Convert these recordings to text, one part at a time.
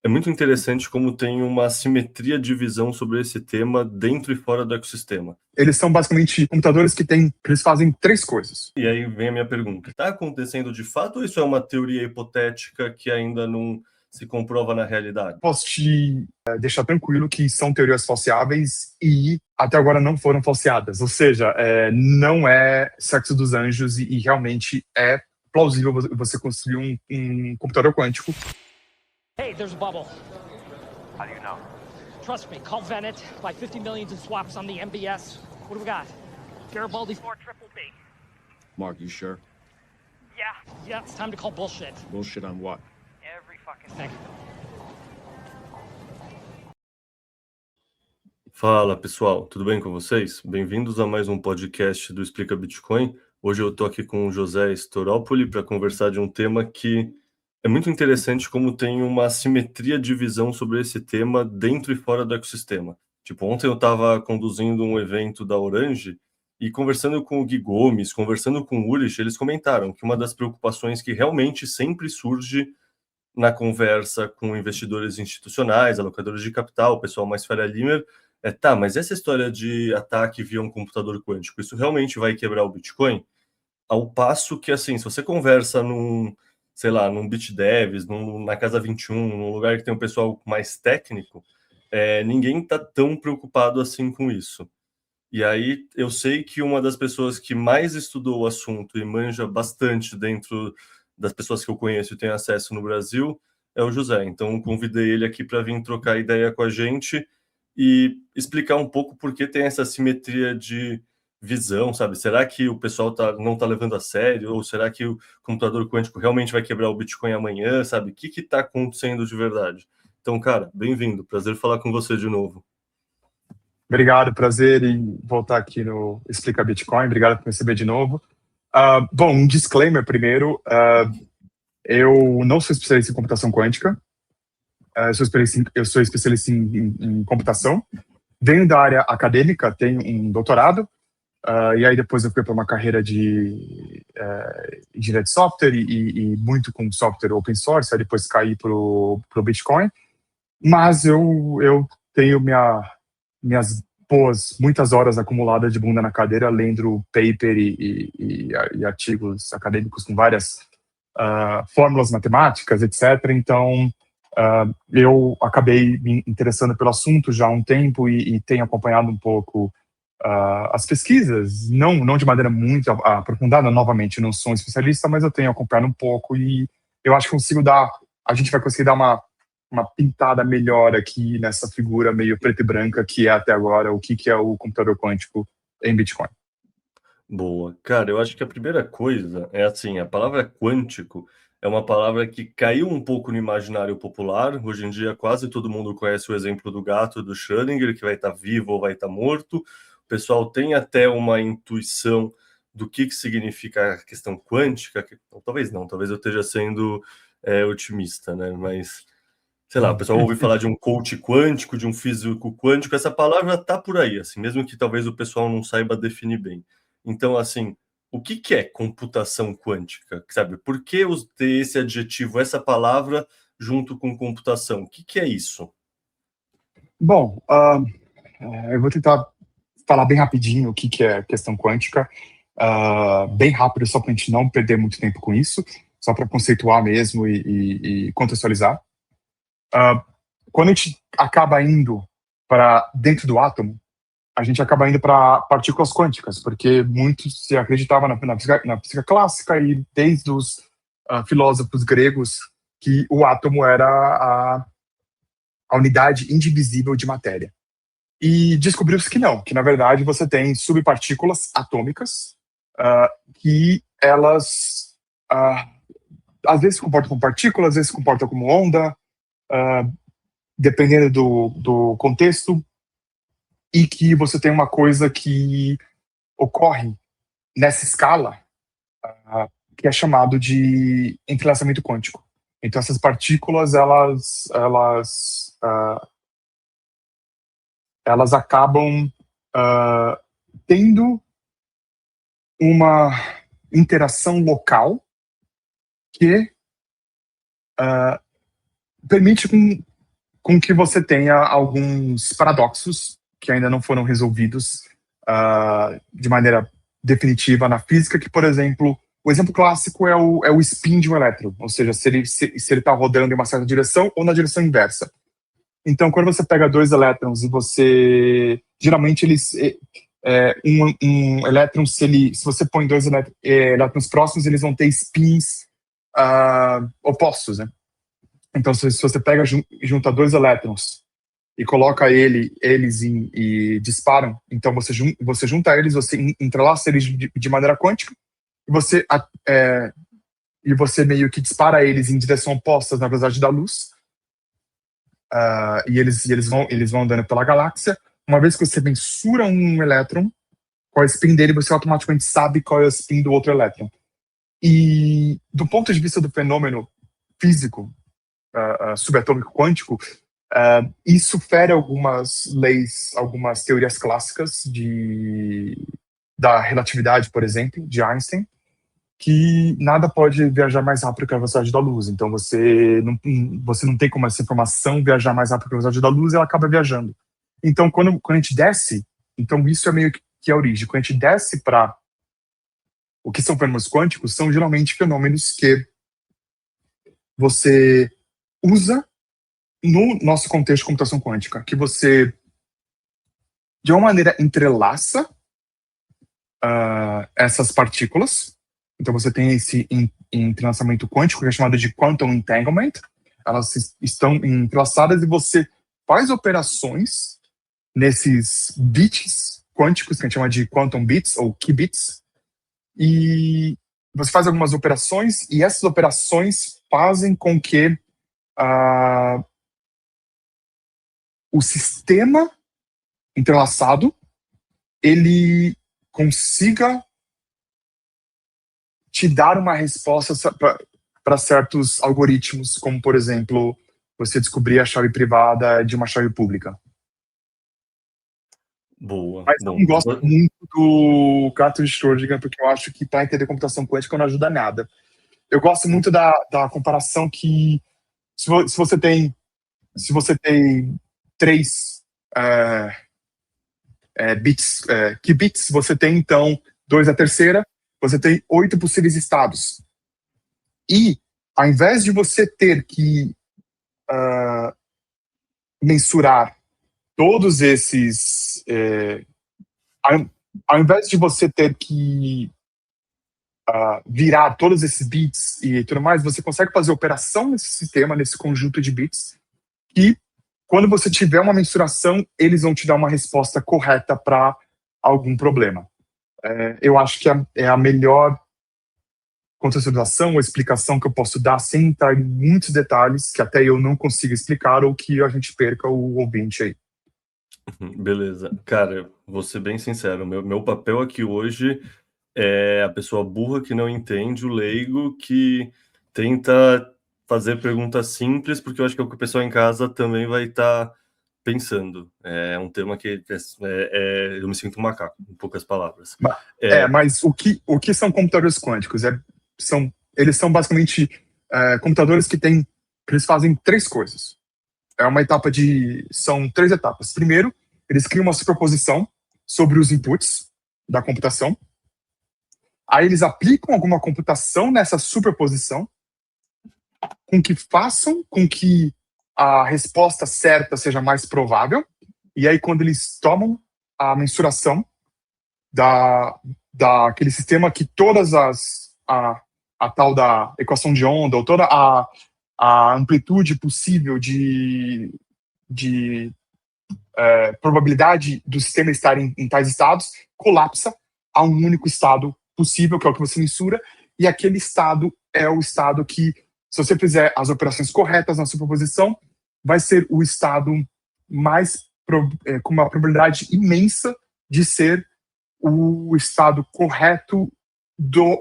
É muito interessante como tem uma assimetria de visão sobre esse tema dentro e fora do ecossistema. Eles são basicamente computadores que eles fazem três coisas. E aí vem a minha pergunta: está acontecendo de fato ou isso é uma teoria hipotética que ainda não se comprova na realidade? Posso te deixar tranquilo que são teorias falseáveis e até agora não foram falseadas. Ou seja, não é sexo dos anjos e realmente é plausível você construir um computador quântico. Hey, there's a bubble. How do you know? Trust me, call Venet, buy 50 million in swaps on the MBS. What do we got? Garibaldi 4 triple B. Mark, you sure? Yeah, it's time to call bullshit. Bullshit on what? Every fucking thing. Fala pessoal, tudo bem com vocês? Bem-vindos a mais um podcast do Explica Bitcoin. Hoje eu estou aqui com o José Storopoli para conversar de um tema que é muito interessante, como tem uma assimetria de visão sobre esse tema dentro e fora do ecossistema. Tipo, ontem eu estava conduzindo um evento da Orange e conversando com o Gui Gomes, conversando com o Ulrich, eles comentaram que uma das preocupações que realmente sempre surge na conversa com investidores institucionais, alocadores de capital, o pessoal mais Faria Limer, mas essa história de ataque via um computador quântico, isso realmente vai quebrar o Bitcoin? Ao passo que, assim, se você conversa sei lá, num BitDevs, na Casa 21, num lugar que tem um pessoal mais técnico, ninguém está tão preocupado assim com isso. E aí eu sei que uma das pessoas que mais estudou o assunto e manja bastante dentro das pessoas que eu conheço e tenho acesso no Brasil é o José. Então convidei ele aqui para vir trocar ideia com a gente e explicar um pouco por que tem essa simetria de visão, sabe? Será que o pessoal não está levando a sério? Ou será que o computador quântico realmente vai quebrar o Bitcoin amanhã, sabe? O que está acontecendo de verdade? Então, cara, bem-vindo. Prazer falar com você de novo. Obrigado, prazer em voltar aqui no Explica Bitcoin. Obrigado por me receber de novo. Bom, um disclaimer primeiro. Eu não sou especialista em computação quântica. Eu sou especialista em computação. Venho da área acadêmica, tenho um doutorado. E aí depois eu fui para uma carreira de engenharia de software e muito com software open source. Aí depois caí para o Bitcoin. Mas eu tenho muitas horas acumuladas de bunda na cadeira, lendo paper e artigos acadêmicos com várias fórmulas matemáticas, etc. Então, eu acabei me interessando pelo assunto já há um tempo e tenho acompanhado um pouco as pesquisas, não de maneira muito aprofundada, novamente, não sou um especialista, mas eu tenho acompanhado um pouco e eu acho que a gente vai conseguir dar uma pintada melhor aqui nessa figura meio preta e branca que é até agora o que é o computador quântico em Bitcoin. Boa. Cara, eu acho que a primeira coisa é assim, a palavra quântico é uma palavra que caiu um pouco no imaginário popular. Hoje em dia quase todo mundo conhece o exemplo do gato do Schrödinger, que vai estar vivo ou vai estar morto. O pessoal tem até uma intuição do que significa a questão quântica, talvez não, talvez eu esteja sendo otimista, né? Mas sei lá, o pessoal ouve falar de um coach quântico, de um físico quântico, essa palavra tá por aí, assim, mesmo que talvez o pessoal não saiba definir bem. Então, assim, o que é computação quântica, sabe? Por que ter esse adjetivo, essa palavra, junto com computação? O que é isso? Bom, eu vou tentar falar bem rapidinho o que é questão quântica, bem rápido, só para a gente não perder muito tempo com isso, só para conceituar mesmo e contextualizar. Quando a gente acaba indo para dentro do átomo, a gente acaba indo para partículas quânticas, porque muito se acreditava na física clássica e desde os filósofos gregos que o átomo era a unidade indivisível de matéria. E descobriu-se que não, que na verdade você tem subpartículas atômicas que elas às vezes se comportam como partículas, às vezes se comportam como onda, dependendo do contexto, e que você tem uma coisa que ocorre nessa escala que é chamado de entrelaçamento quântico. Então essas partículas elas acabam tendo uma interação local que permite com que você tenha alguns paradoxos que ainda não foram resolvidos de maneira definitiva na física, que, por exemplo, o exemplo clássico é o spin de um elétron, ou seja, se ele está rodando em uma certa direção ou na direção inversa. Então, quando você pega dois elétrons e você... Geralmente, um elétron, se você põe dois elétrons próximos, eles vão ter spins opostos, né? Então, se você pega, junta dois elétrons e coloca eles e disparam, então você junta eles, você entrelaça eles de maneira quântica, e você meio que dispara eles em direção opostas na velocidade da luz, e eles vão andando pela galáxia. Uma vez que você mensura um elétron, qual é o spin dele, você automaticamente sabe qual é o spin do outro elétron. E do ponto de vista do fenômeno físico subatômico quântico, isso fere algumas leis, algumas teorias clássicas da relatividade, por exemplo, de Einstein, que nada pode viajar mais rápido que a velocidade da luz. Então você não tem como essa informação viajar mais rápido que a velocidade da luz, e ela acaba viajando. Então quando a gente desce, então isso é meio que a origem. Quando a gente desce para o que são fenômenos quânticos, são geralmente fenômenos que você usa no nosso contexto de computação quântica, que você, de uma maneira, entrelaça essas partículas. Então você tem esse entrelaçamento quântico, que é chamado de quantum entanglement. Elas estão entrelaçadas e você faz operações nesses bits quânticos, que a gente chama de quantum bits ou qubits, e você faz algumas operações, e essas operações fazem com que o sistema entrelaçado ele consiga te dar uma resposta para certos algoritmos, como, por exemplo, você descobrir a chave privada de uma chave pública. Boa. Mas eu não gosto muito do gato de Schrödinger, porque eu acho que para entender computação quântica não ajuda nada. Eu gosto muito da comparação que se você tem 3 qubits, você tem então 2 a terceira, você tem 8 possíveis estados. E ao invés de você ter que mensurar todos esses, ao invés de você ter que virar todos esses bits e tudo mais, você consegue fazer operação nesse sistema, nesse conjunto de bits, e quando você tiver uma mensuração, eles vão te dar uma resposta correta para algum problema. Eu acho que é a melhor contextualização ou explicação que eu posso dar, sem entrar em muitos detalhes que até eu não consigo explicar ou que a gente perca o ouvinte aí. Beleza. Cara, vou ser bem sincero, meu papel aqui hoje é a pessoa burra que não entende, o leigo que tenta fazer perguntas simples, porque eu acho que é o que o pessoal em casa também vai estar pensando. É um tema que eu me sinto um macaco, em poucas palavras. Mas o que são computadores quânticos? Eles são basicamente computadores que eles fazem 3 coisas. São 3 etapas. Primeiro, eles criam uma superposição sobre os inputs da computação. Aí eles aplicam alguma computação nessa superposição, façam com que a resposta certa seja mais provável. E aí, quando eles tomam a mensuração daquele sistema, que todas a tal da equação de onda, ou toda a amplitude possível de probabilidade do sistema estar em tais estados, colapsa a um único estado possível, que é o que você mensura, e aquele estado é o estado que, se você fizer as operações corretas na superposição, vai ser o estado com uma probabilidade imensa de ser o estado correto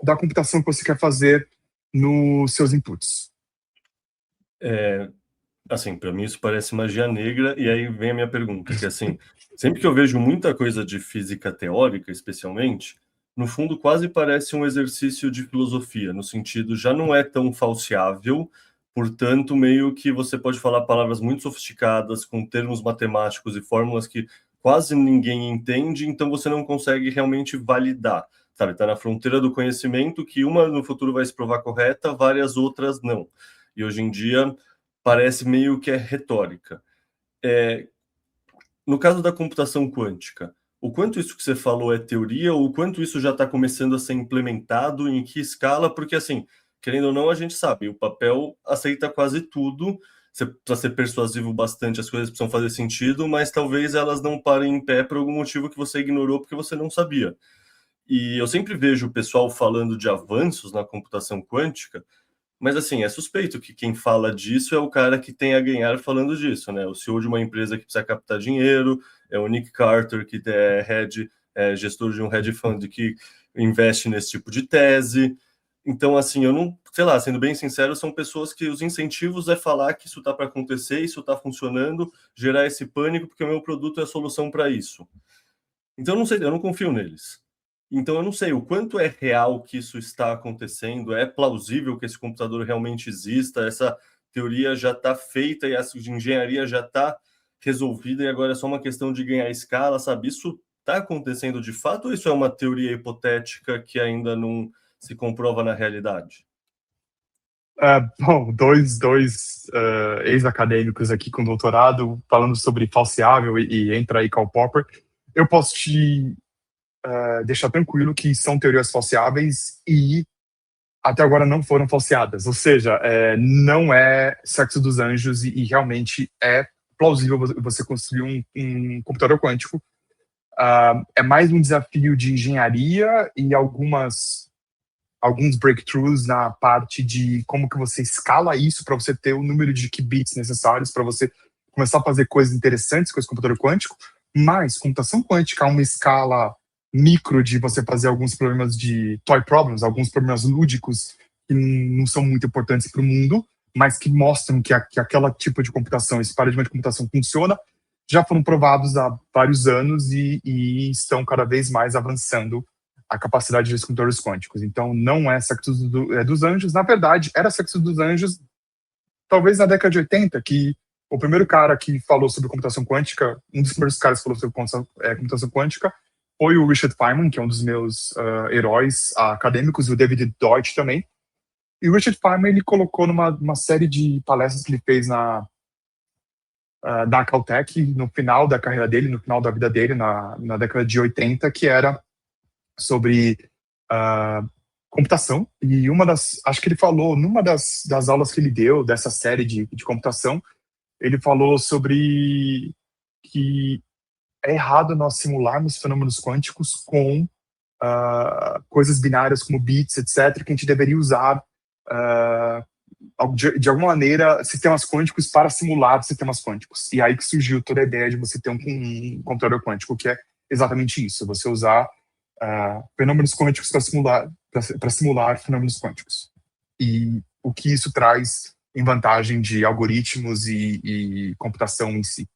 da computação que você quer fazer nos seus inputs. Assim, para mim isso parece magia negra, e aí vem a minha pergunta, que assim, sempre que eu vejo muita coisa de física teórica, especialmente, no fundo quase parece um exercício de filosofia, no sentido, já não é tão falseável, Portanto, meio que você pode falar palavras muito sofisticadas, com termos matemáticos e fórmulas que quase ninguém entende, então você não consegue realmente validar, sabe? Está na fronteira do conhecimento que uma no futuro vai se provar correta, várias outras não. E hoje em dia parece meio que é retórica. No caso da computação quântica, o quanto isso que você falou é teoria, ou o quanto isso já está começando a ser implementado, em que escala? Porque, assim, querendo ou não, a gente sabe, o papel aceita quase tudo, você precisa ser persuasivo bastante, as coisas precisam fazer sentido, mas talvez elas não parem em pé por algum motivo que você ignorou porque você não sabia. E eu sempre vejo o pessoal falando de avanços na computação quântica, mas assim, é suspeito que quem fala disso é o cara que tem a ganhar falando disso, né? O CEO de uma empresa que precisa captar dinheiro, é o Nick Carter, que gestor de um hedge fund que investe nesse tipo de tese. Então, assim, eu não, sei lá, sendo bem sincero, são pessoas que os incentivos é falar que isso está para acontecer, isso está funcionando, gerar esse pânico, porque o meu produto é a solução para isso. Então, eu não sei, eu não confio neles. Então, eu não sei o quanto é real que isso está acontecendo, é plausível que esse computador realmente exista, essa teoria já está feita e essa engenharia já está resolvida e agora é só uma questão de ganhar escala, sabe? Isso está acontecendo de fato ou isso é uma teoria hipotética que ainda não se comprova na realidade? Bom, dois ex-acadêmicos aqui com doutorado falando sobre falseável e entra aí Karl Popper. Eu posso te deixar tranquilo que são teorias falseáveis e até agora não foram falseadas. Ou seja, não é Sexo dos Anjos e realmente é plausível você construir um computador quântico. É mais um desafio de engenharia e alguns breakthroughs na parte de como que você escala isso para você ter o número de qubits necessários para você começar a fazer coisas interessantes com esse computador quântico, mas computação quântica a uma escala micro de você fazer alguns problemas de toy problems, alguns problemas lúdicos que não são muito importantes para o mundo, mas que mostram que aquela tipo de computação, esse paradigma de computação funciona, já foram provados há vários anos e estão cada vez mais avançando a capacidade dos computadores quânticos. Então, não é Sexo dos Anjos. Na verdade, era Sexo dos Anjos, talvez na década de 80, que o primeiro cara que falou sobre computação quântica, um dos primeiros caras que falou sobre computação quântica, foi o Richard Feynman, que é um dos meus heróis acadêmicos, e o David Deutsch também. E o Richard Feynman, ele colocou numa série de palestras que ele fez da Caltech, no final da carreira dele, no final da vida dele, na década de 80, que era sobre computação. E acho que ele falou, numa das aulas que ele deu, dessa série de computação, ele falou sobre que é errado nós simularmos fenômenos quânticos com coisas binárias como bits, etc., que a gente deveria usar de alguma maneira sistemas quânticos para simular sistemas quânticos. E aí que surgiu toda a ideia de você ter um computador quântico, que é exatamente isso, você usar fenômenos quânticos para simular fenômenos quânticos. E o que isso traz em vantagem de algoritmos e computação em si.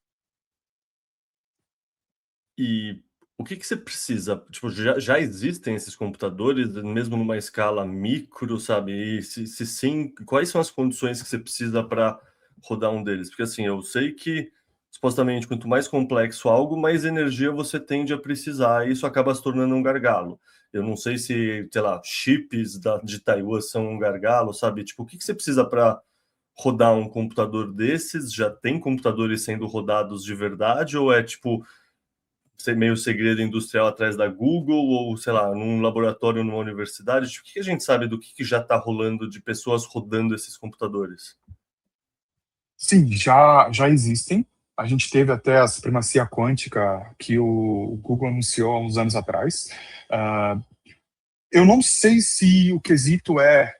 E o que você precisa? Tipo, já existem esses computadores, mesmo numa escala micro, sabe? E se sim, quais são as condições que você precisa para rodar um deles? Porque assim, eu sei que supostamente quanto mais complexo algo, mais energia você tende a precisar, e isso acaba se tornando um gargalo. Eu não sei se, sei lá, chips de Taiwan são um gargalo, sabe? Tipo, o que você precisa para rodar um computador desses? Já tem computadores sendo rodados de verdade, ou é tipo meio segredo industrial atrás da Google, ou, sei lá, num laboratório numa universidade? Tipo, o que a gente sabe do que já está rolando de pessoas rodando esses computadores? Sim, já existem. A gente teve até a supremacia quântica que o Google anunciou há uns anos atrás. Eu não sei se o quesito é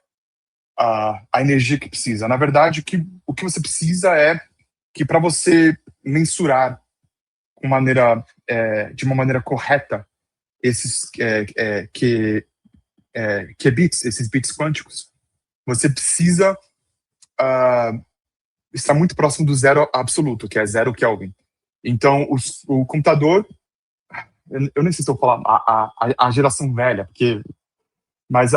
a energia que precisa. Na verdade, o que você precisa é que para você mensurar de uma maneira correta esses qubits, esses bits quânticos, você precisa estar muito próximo do zero absoluto, que é 0 Kelvin. Então, o computador, eu nem sei se eu vou falar a geração velha, mas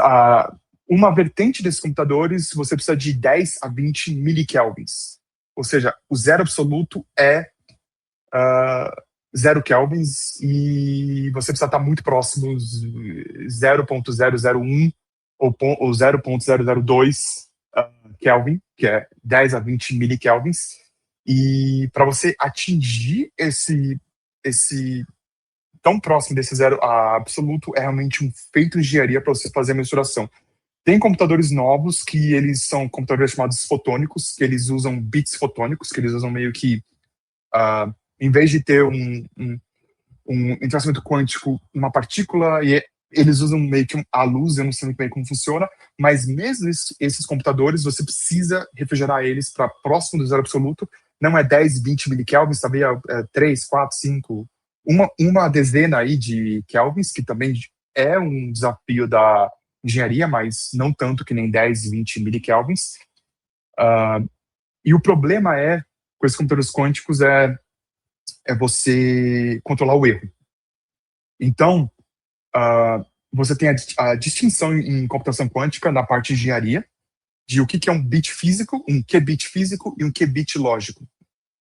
uma vertente desses computadores, você precisa de 10 a 20 milikelvins. Ou seja, o zero absoluto é 0 kelvins e você precisa estar muito próximo, 0.001 ou 0.002 Kelvin, que é 10 a 20 milikelvins. E para você atingir esse tão próximo desse zero absoluto, é realmente um feito de engenharia para você fazer a mensuração. Tem computadores novos que eles são computadores chamados fotônicos, que eles usam bits fotônicos, que eles usam meio que, em vez de ter um entrelaçamento quântico, uma partícula, e eles usam meio que a luz, eu não sei muito bem como funciona, mas mesmo esses computadores, você precisa refrigerar eles para próximo do zero absoluto, não é 10, 20 milikelvins, talvez 3, 4, 5, uma dezena aí de kelvins, que também é um desafio da engenharia, mas não tanto que nem 10, 20 milikelvins. E o problema com esses computadores quânticos é você controlar o erro. Então, você tem a distinção em computação quântica na parte de engenharia, de o que é um bit físico, um qubit físico e um qubit lógico.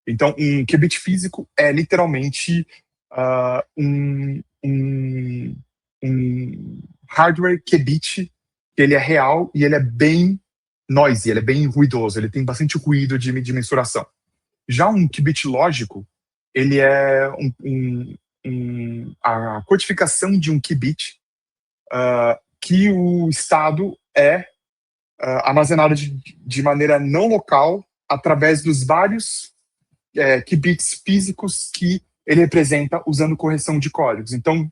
Então, um qubit físico é literalmente um hardware qubit, que ele é real e ele é bem noisy, ele é bem ruidoso, ele tem bastante ruído de mensuração. Já um qubit lógico, ele é a codificação de um qubit que o estado é armazenado de maneira não local através dos vários qubits físicos que ele representa usando correção de códigos. Então,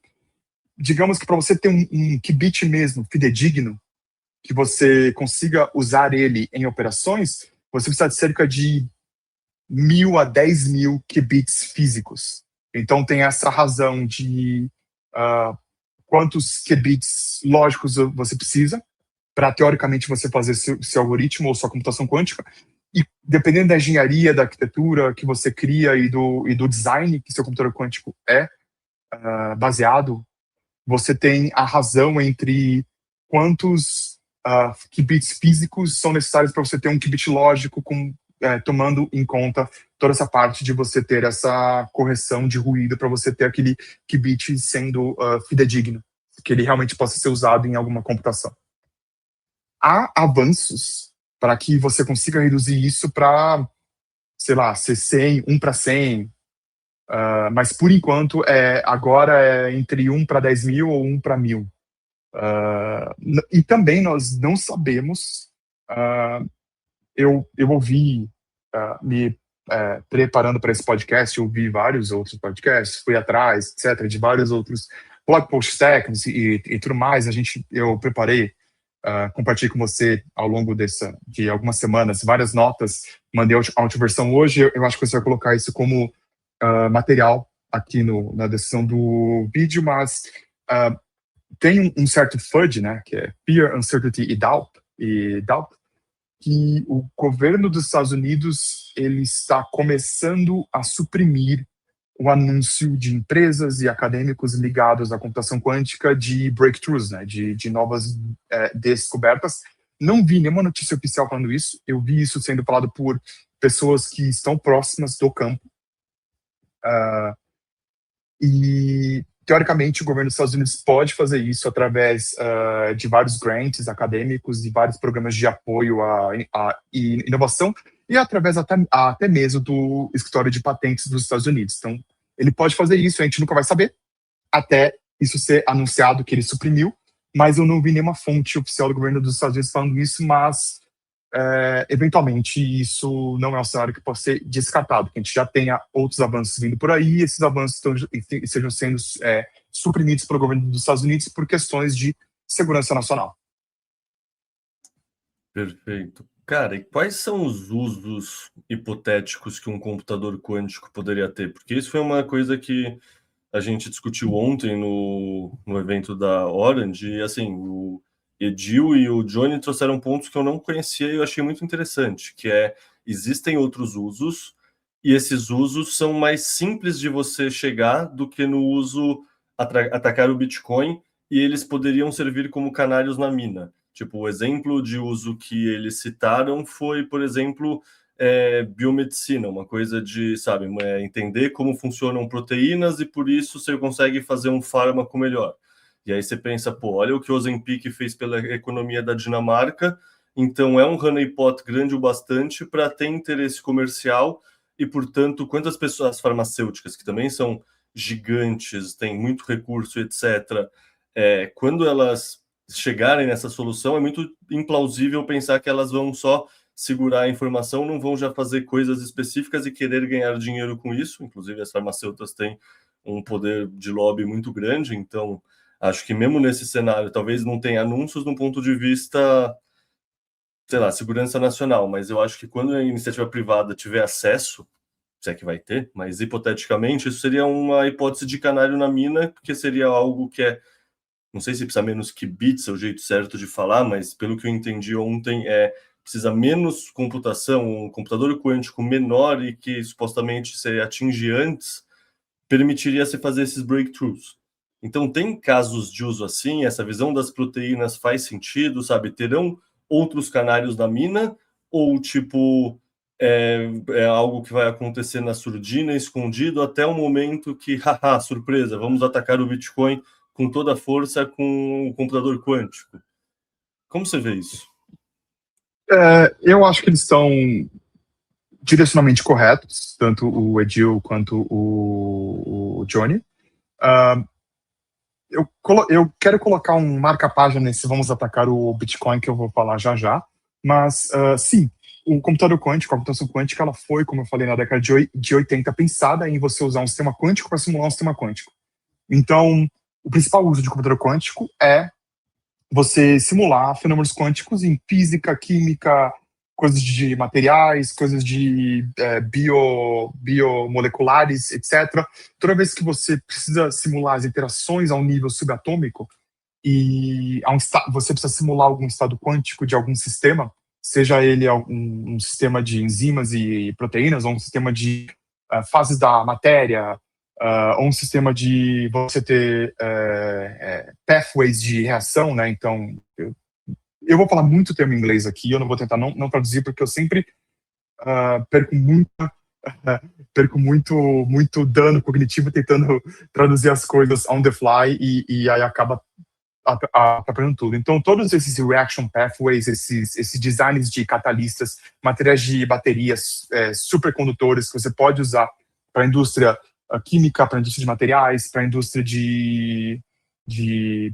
digamos que para você ter um qubit mesmo fidedigno, que você consiga usar ele em operações, você precisa de cerca de 1.000 a 10.000 qubits físicos. Então tem essa razão de quantos qubits lógicos você precisa para, teoricamente, você fazer seu algoritmo ou sua computação quântica. E dependendo da engenharia, da arquitetura que você cria e do design que seu computador quântico é baseado, você tem a razão entre quantos qubits físicos são necessários para você ter um qubit lógico tomando em conta toda essa parte de você ter essa correção de ruído para você ter aquele qubit sendo fidedigno, que ele realmente possa ser usado em alguma computação. Há avanços para que você consiga reduzir isso para, sei lá, ser 100, 1 para 100, mas por enquanto agora é entre 1 para 10.000 ou 1 para 1.000. E também nós não sabemos, eu ouvi, me preparando para esse podcast, eu ouvi vários outros podcasts, fui atrás, etc., de vários outros blog posts técnicos e tudo mais. Eu preparei, compartilhei com você ao longo de algumas semanas várias notas, mandei a última versão hoje. Eu acho que você vai colocar isso como material aqui na descrição do vídeo, mas tem um certo FUD, né, que é Fear, Uncertainty e Doubt, que o governo dos Estados Unidos ele está começando a suprimir o anúncio de empresas e acadêmicos ligados à computação quântica de breakthroughs, né, de novas descobertas. Não vi nenhuma notícia oficial falando isso, eu vi isso sendo falado por pessoas que estão próximas do campo. E, teoricamente, o governo dos Estados Unidos pode fazer isso através de vários grants acadêmicos e vários programas de apoio à inovação e através até mesmo do escritório de patentes dos Estados Unidos. Então, ele pode fazer isso, a gente nunca vai saber, até isso ser anunciado que ele suprimiu, mas eu não vi nenhuma fonte oficial do governo dos Estados Unidos falando isso, mas eventualmente isso não é um cenário que pode ser descartado, que a gente já tenha outros avanços vindo por aí, e esses avanços estejam sendo suprimidos pelo governo dos Estados Unidos por questões de segurança nacional. Perfeito. Cara, e quais são os usos hipotéticos que um computador quântico poderia ter? Porque isso foi uma coisa que a gente discutiu ontem no evento da Orange, e assim, o Edil e o Johnny trouxeram pontos que eu não conhecia e eu achei muito interessante, que existem outros usos, e esses usos são mais simples de você chegar do que no uso atacar o Bitcoin, e eles poderiam servir como canários na mina. Tipo, o exemplo de uso que eles citaram foi, por exemplo, biomedicina, uma coisa de, sabe, entender como funcionam proteínas e por isso você consegue fazer um fármaco melhor. E aí você pensa, pô, olha o que o Ozempic fez pela economia da Dinamarca, então é um honeypot grande o bastante para ter interesse comercial e, portanto, quantas pessoas farmacêuticas, que também são gigantes, têm muito recurso, etc., quando elas chegarem nessa solução, é muito implausível pensar que elas vão só segurar a informação, não vão já fazer coisas específicas e querer ganhar dinheiro com isso. Inclusive, as farmacêuticas têm um poder de lobby muito grande, então acho que mesmo nesse cenário, talvez não tenha anúncios do ponto de vista, sei lá, segurança nacional, mas eu acho que quando a iniciativa privada tiver acesso, se é que vai ter, mas hipoteticamente, isso seria uma hipótese de canário na mina, porque seria algo que não sei se precisa menos que bits, é o jeito certo de falar, mas pelo que eu entendi ontem, precisa menos computação, um computador quântico menor e que supostamente se atinge antes, permitiria se fazer esses breakthroughs. Então, tem casos de uso assim, essa visão das proteínas faz sentido, sabe? Terão outros canários na mina, ou tipo, é algo que vai acontecer na surdina, escondido, até o momento que, haha, surpresa, vamos atacar o Bitcoin com toda a força com o computador quântico. Como você vê isso? Eu acho que eles são direcionalmente corretos, tanto o Edil quanto o Johnny. Eu quero colocar um marca-página nesse vamos atacar o Bitcoin, que eu vou falar já já, mas sim, o computador quântico, a computação quântica, ela foi, como eu falei, na década de 80, pensada em você usar um sistema quântico para simular um sistema quântico. Então, o principal uso de computador quântico é você simular fenômenos quânticos em física, química, coisas de materiais, coisas de biomoleculares, etc. Toda vez que você precisa simular as interações a um nível subatômico e você precisa simular algum estado quântico de algum sistema, seja ele um sistema de enzimas e proteínas, ou um sistema de fases da matéria, ou um sistema de você ter pathways de reação, né? Então, eu vou falar muito termo em inglês aqui, eu não vou tentar não traduzir, porque eu sempre perco muito dano cognitivo tentando traduzir as coisas on the fly e aí acaba atrapalhando tudo. Então, todos esses reaction pathways, esses designs de catalistas, materiais de baterias, supercondutores que você pode usar para a indústria química, para a indústria de materiais, para a indústria de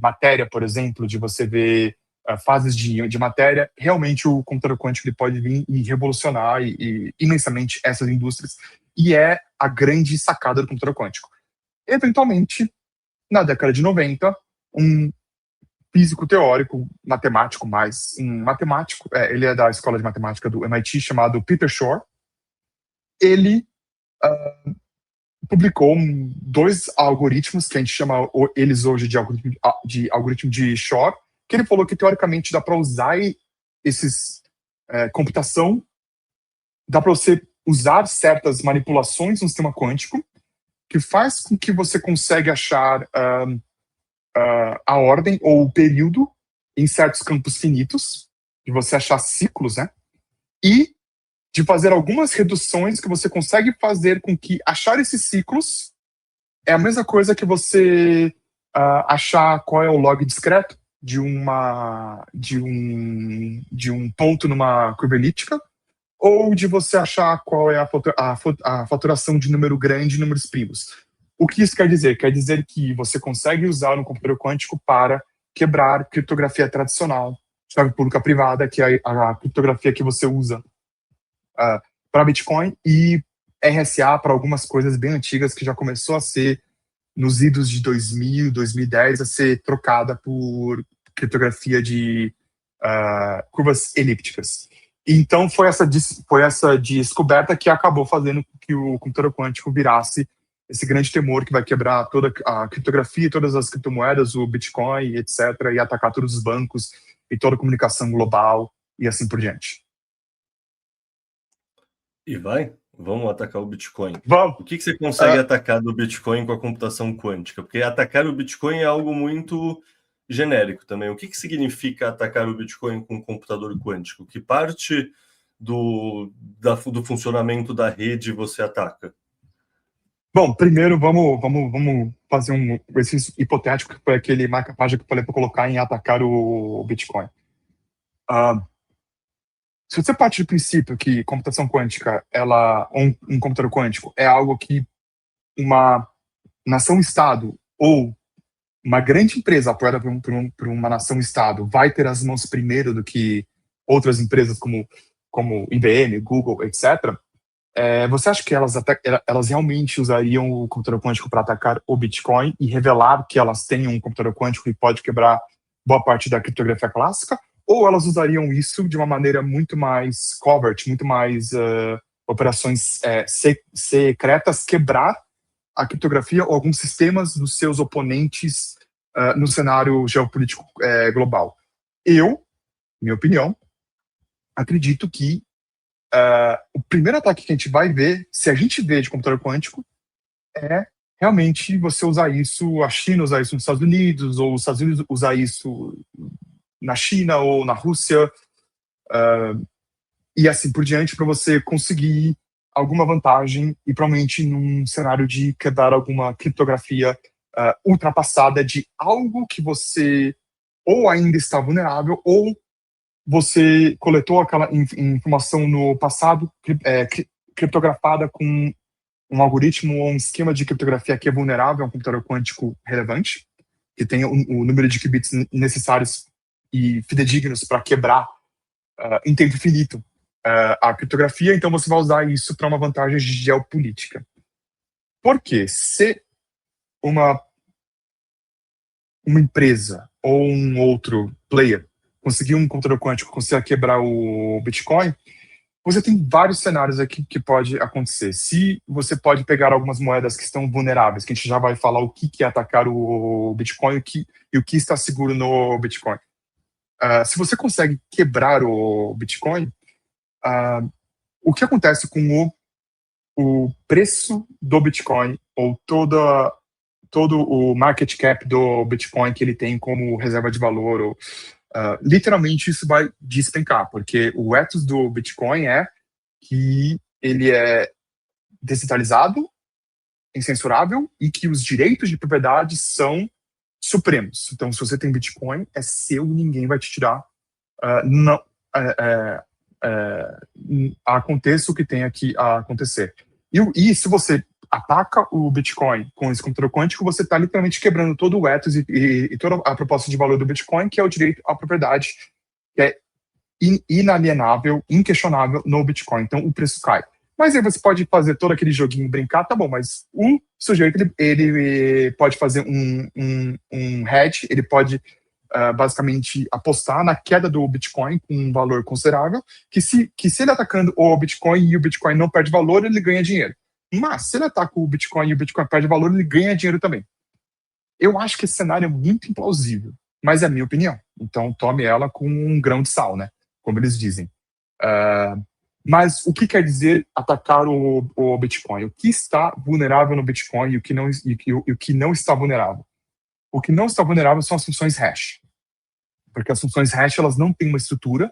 matéria, por exemplo, de você ver fases de matéria, realmente o computador quântico ele pode vir e revolucionar imensamente essas indústrias, e é a grande sacada do computador quântico. Eventualmente, na década de 90, um físico teórico, matemático, ele é da escola de matemática do MIT, chamado Peter Shor, ele publicou 2 algoritmos que a gente chama eles hoje de algoritmo de Shor, que ele falou que teoricamente dá para usar computação, dá para você usar certas manipulações no sistema quântico que faz com que você consiga achar a ordem ou o período em certos campos finitos, de você achar ciclos, né? E de fazer algumas reduções que você consegue fazer com que achar esses ciclos é a mesma coisa que você achar qual é o log discreto de um ponto numa curva elíptica, ou de você achar qual é a faturação de número grande e números primos. O que isso quer dizer? Quer dizer que você consegue usar um computador quântico para quebrar criptografia tradicional, chave pública privada, que é a criptografia que você usa para Bitcoin, e RSA para algumas coisas bem antigas que já começou a ser, nos idos de 2000, 2010, a ser trocada por criptografia de curvas elípticas. Então foi essa descoberta que acabou fazendo com que o computador quântico virasse esse grande temor que vai quebrar toda a criptografia, todas as criptomoedas, o Bitcoin, etc., e atacar todos os bancos e toda a comunicação global e assim por diante. E vamos atacar o Bitcoin. Vamos. O que você consegue atacar do Bitcoin com a computação quântica? Porque atacar o Bitcoin é algo muito genérico também. O que significa atacar o Bitcoin com computador quântico? Que parte do funcionamento da rede você ataca? Bom, primeiro vamos fazer um exercício hipotético, que foi aquele marca-página que eu falei para colocar em atacar o Bitcoin. Se você parte do princípio que computação quântica, um computador quântico é algo que uma nação-estado ou uma grande empresa apoiada por uma nação-estado vai ter as mãos primeiro do que outras empresas como IBM, Google, etc., você acha que elas realmente usariam o computador quântico para atacar o Bitcoin e revelar que elas têm um computador quântico que pode quebrar boa parte da criptografia clássica? Ou elas usariam isso de uma maneira muito mais covert, muito mais operações secretas, quebrar a criptografia ou alguns sistemas dos seus oponentes no cenário geopolítico global? Minha opinião, acredito que o primeiro ataque que a gente vai ver, se a gente vê de computador quântico, é realmente você usar isso, a China usar isso nos Estados Unidos, ou os Estados Unidos usar isso na China ou na Rússia, e assim por diante, para você conseguir alguma vantagem e provavelmente num cenário de quebrar alguma criptografia ultrapassada de algo que você ou ainda está vulnerável ou você coletou aquela informação no passado criptografada com um algoritmo ou um esquema de criptografia que é vulnerável a um computador quântico relevante, que tem o número de qubits necessários e fidedignos para quebrar em tempo finito a criptografia. Então você vai usar isso para uma vantagem geopolítica. Por quê? Se uma empresa ou um outro player conseguir um computador quântico, conseguir quebrar o Bitcoin, você tem vários cenários aqui que pode acontecer. Se você pode pegar algumas moedas que estão vulneráveis, que a gente já vai falar o que é atacar o Bitcoin e o que está seguro no Bitcoin. Se você consegue quebrar o Bitcoin, o que acontece com o preço do Bitcoin ou todo o market cap do Bitcoin que ele tem como reserva de valor, ou literalmente isso vai despencar, porque o ethos do Bitcoin é que ele é descentralizado, incensurável e que os direitos de propriedade são supremos. Então, se você tem Bitcoin, é seu e ninguém vai te tirar. Aconteça o que tenha que acontecer. E se você ataca o Bitcoin com esse computador quântico, você está literalmente quebrando todo o ethos e toda a proposta de valor do Bitcoin, que é o direito à propriedade, que é inalienável, inquestionável no Bitcoin. Então, o preço cai. Mas aí você pode fazer todo aquele joguinho, brincar, tá bom, mas o sujeito, ele pode fazer um hedge, ele pode basicamente apostar na queda do Bitcoin com um valor considerável, que se ele atacando o Bitcoin e o Bitcoin não perde valor, ele ganha dinheiro. Mas se ele ataca o Bitcoin e o Bitcoin perde valor, ele ganha dinheiro também. Eu acho que esse cenário é muito implausível, mas é a minha opinião. Então tome ela com um grão de sal, né? Como eles dizem. Mas o que quer dizer atacar o Bitcoin? O que está vulnerável no Bitcoin e o que não está vulnerável? O que não está vulnerável são as funções hash. Porque as funções hash, elas não têm uma estrutura,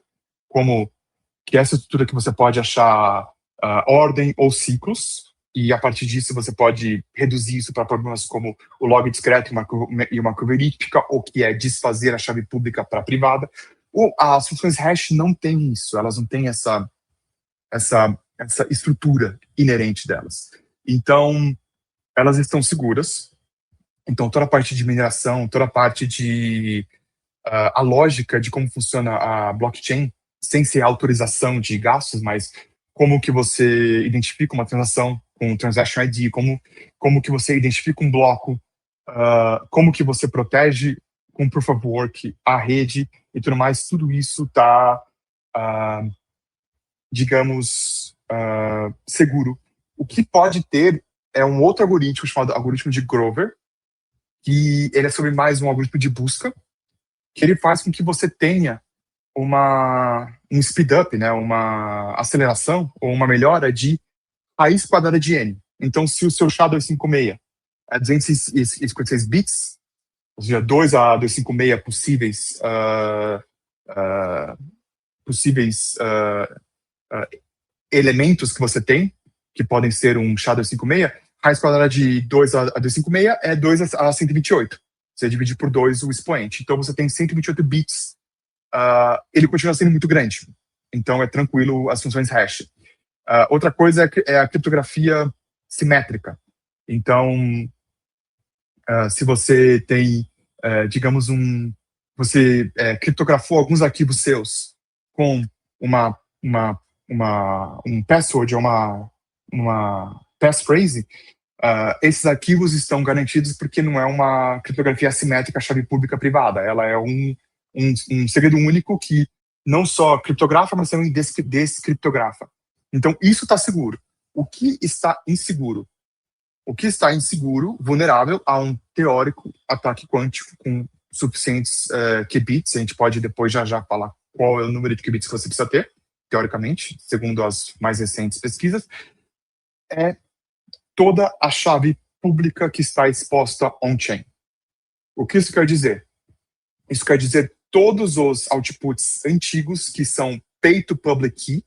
que é essa estrutura que você pode achar ordem ou ciclos, e a partir disso você pode reduzir isso para problemas como o log discreto e uma curva elíptica, ou que é desfazer a chave pública para a privada. As funções hash não têm isso, elas não têm essa estrutura inerente delas. Então, elas estão seguras. Então, toda a parte de mineração, toda a parte de a lógica de como funciona a blockchain, sem ser autorização de gastos, mas como que você identifica uma transação com Transaction ID, como que você identifica um bloco, como que você protege com Proof of Work a rede e tudo mais, tudo isso está, digamos, seguro. O que pode ter é um outro algoritmo chamado algoritmo de Grover, que ele é sobre mais um algoritmo de busca, que ele faz com que você tenha um speed up, né, uma aceleração ou uma melhora de raiz quadrada de n. Então, se o seu SHA-256 é 256 bits, ou seja, 2 a 256 possíveis elementos que você tem, que podem ser um SHA-256, raiz quadrada de 2 a 256 é 2 a 128. Você divide por 2 o expoente. Então, você tem 128 bits. Ele continua sendo muito grande. Então, é tranquilo as funções hash. Outra coisa é a criptografia simétrica. Então, se você tem, digamos, você criptografou alguns arquivos seus com um password ou uma passphrase, esses arquivos estão garantidos porque não é uma criptografia assimétrica chave pública privada. Ela é um segredo único que não só criptografa, mas também descriptografa. Então, isso está seguro. O que está inseguro? O que está inseguro, vulnerável a um teórico ataque quântico com suficientes qubits. A gente pode depois já falar qual é o número de qubits que você precisa ter, teoricamente, segundo as mais recentes pesquisas. É toda a chave pública que está exposta on-chain. O que isso quer dizer? Isso quer dizer todos os outputs antigos que são pay to public key,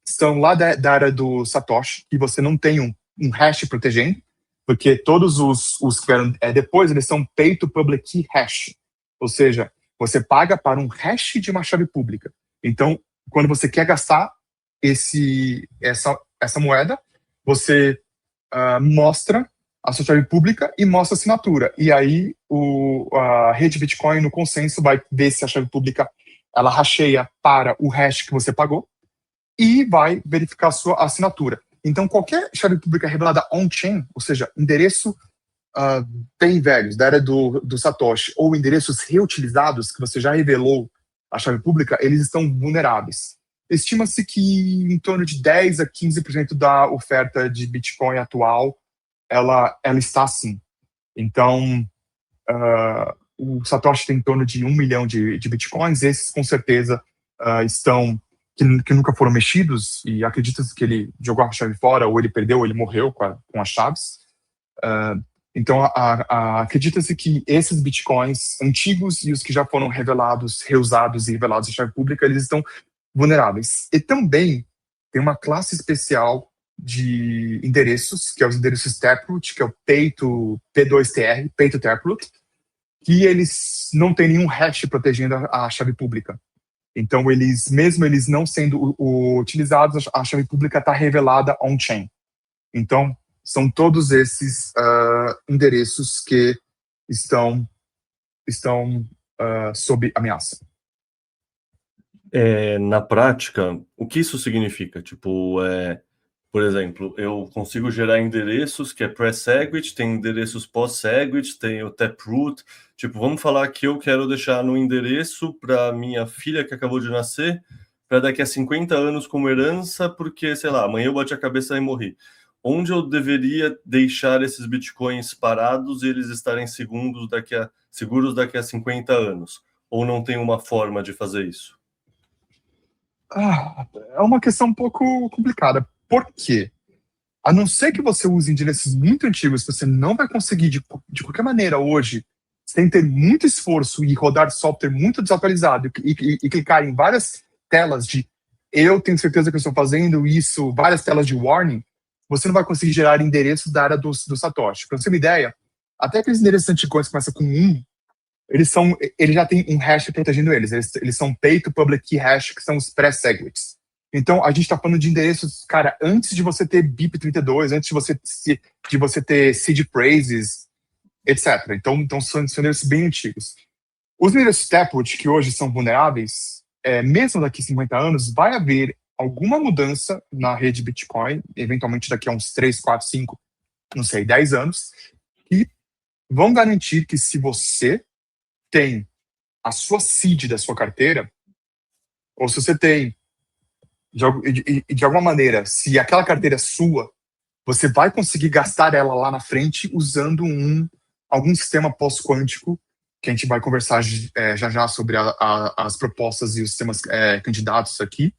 estão lá da área do Satoshi, e você não tem um hash protegendo, porque todos os que vieram depois, eles são pay to public key hash. Ou seja, você paga para um hash de uma chave pública. Então, quando você quer gastar essa moeda, você mostra a sua chave pública e mostra a assinatura. E aí a rede Bitcoin, no consenso, vai ver se a chave pública ela hasheia para o hash que você pagou e vai verificar a sua assinatura. Então, qualquer chave pública revelada on-chain, ou seja, endereço bem velhos, da era do Satoshi, ou endereços reutilizados que você já revelou a chave pública, eles estão vulneráveis. Estima-se que em torno de 10 a 15% da oferta de Bitcoin atual, ela está assim. Então, o Satoshi tem em torno de 1 milhão de Bitcoins, esses com certeza estão, que nunca foram mexidos, e acredita-se que ele jogou a chave fora, ou ele perdeu, ou ele morreu com as chaves. Então, acredita-se que esses Bitcoins antigos e os que já foram revelados, reusados e revelados em chave pública, eles estão vulneráveis. E também tem uma classe especial de endereços, que é os endereços Taproot, que é o P2TR, Pay to Taproot, que eles não têm nenhum hash protegendo a chave pública. Então, mesmo eles não sendo utilizados, a chave pública está revelada on-chain. Então, são todos esses endereços que estão sob ameaça. Na prática, o que isso significa? Tipo, por exemplo, eu consigo gerar endereços que é pré-SegWit, tem endereços pós-SegWit, tem o Taproot. Tipo, vamos falar que eu quero deixar no endereço para minha filha que acabou de nascer, para daqui a 50 anos como herança, porque, sei lá, amanhã eu bati a cabeça e morri. Onde eu deveria deixar esses bitcoins parados e eles estarem seguros daqui a 50 anos? Ou não tem uma forma de fazer isso? É uma questão um pouco complicada. Por quê? A não ser que você use endereços muito antigos, você não vai conseguir, de qualquer maneira, hoje, sem ter muito esforço e rodar software muito desatualizado e clicar em várias telas de eu tenho certeza que eu estou fazendo isso, várias telas de warning, você não vai conseguir gerar endereços da área do Satoshi. Para você ter uma ideia, até aqueles endereços antigos que começam com 1, eles já têm um hash protegendo eles. Eles são pay to public key hash, que são os pré-SegWits. Então, a gente está falando de endereços, cara, antes de você ter BIP32, antes de você ter seed phrases, etc. Então são endereços bem antigos. Os endereços Taproot, que hoje são vulneráveis, mesmo daqui a 50 anos, vai haver alguma mudança na rede Bitcoin, eventualmente daqui a uns 3, 4, 5, não sei, 10 anos, e vão garantir que se você tem a sua seed da sua carteira, ou se você tem, de alguma maneira, se aquela carteira é sua, você vai conseguir gastar ela lá na frente usando algum sistema pós-quântico, que a gente vai conversar já sobre as propostas e os sistemas candidatos aqui.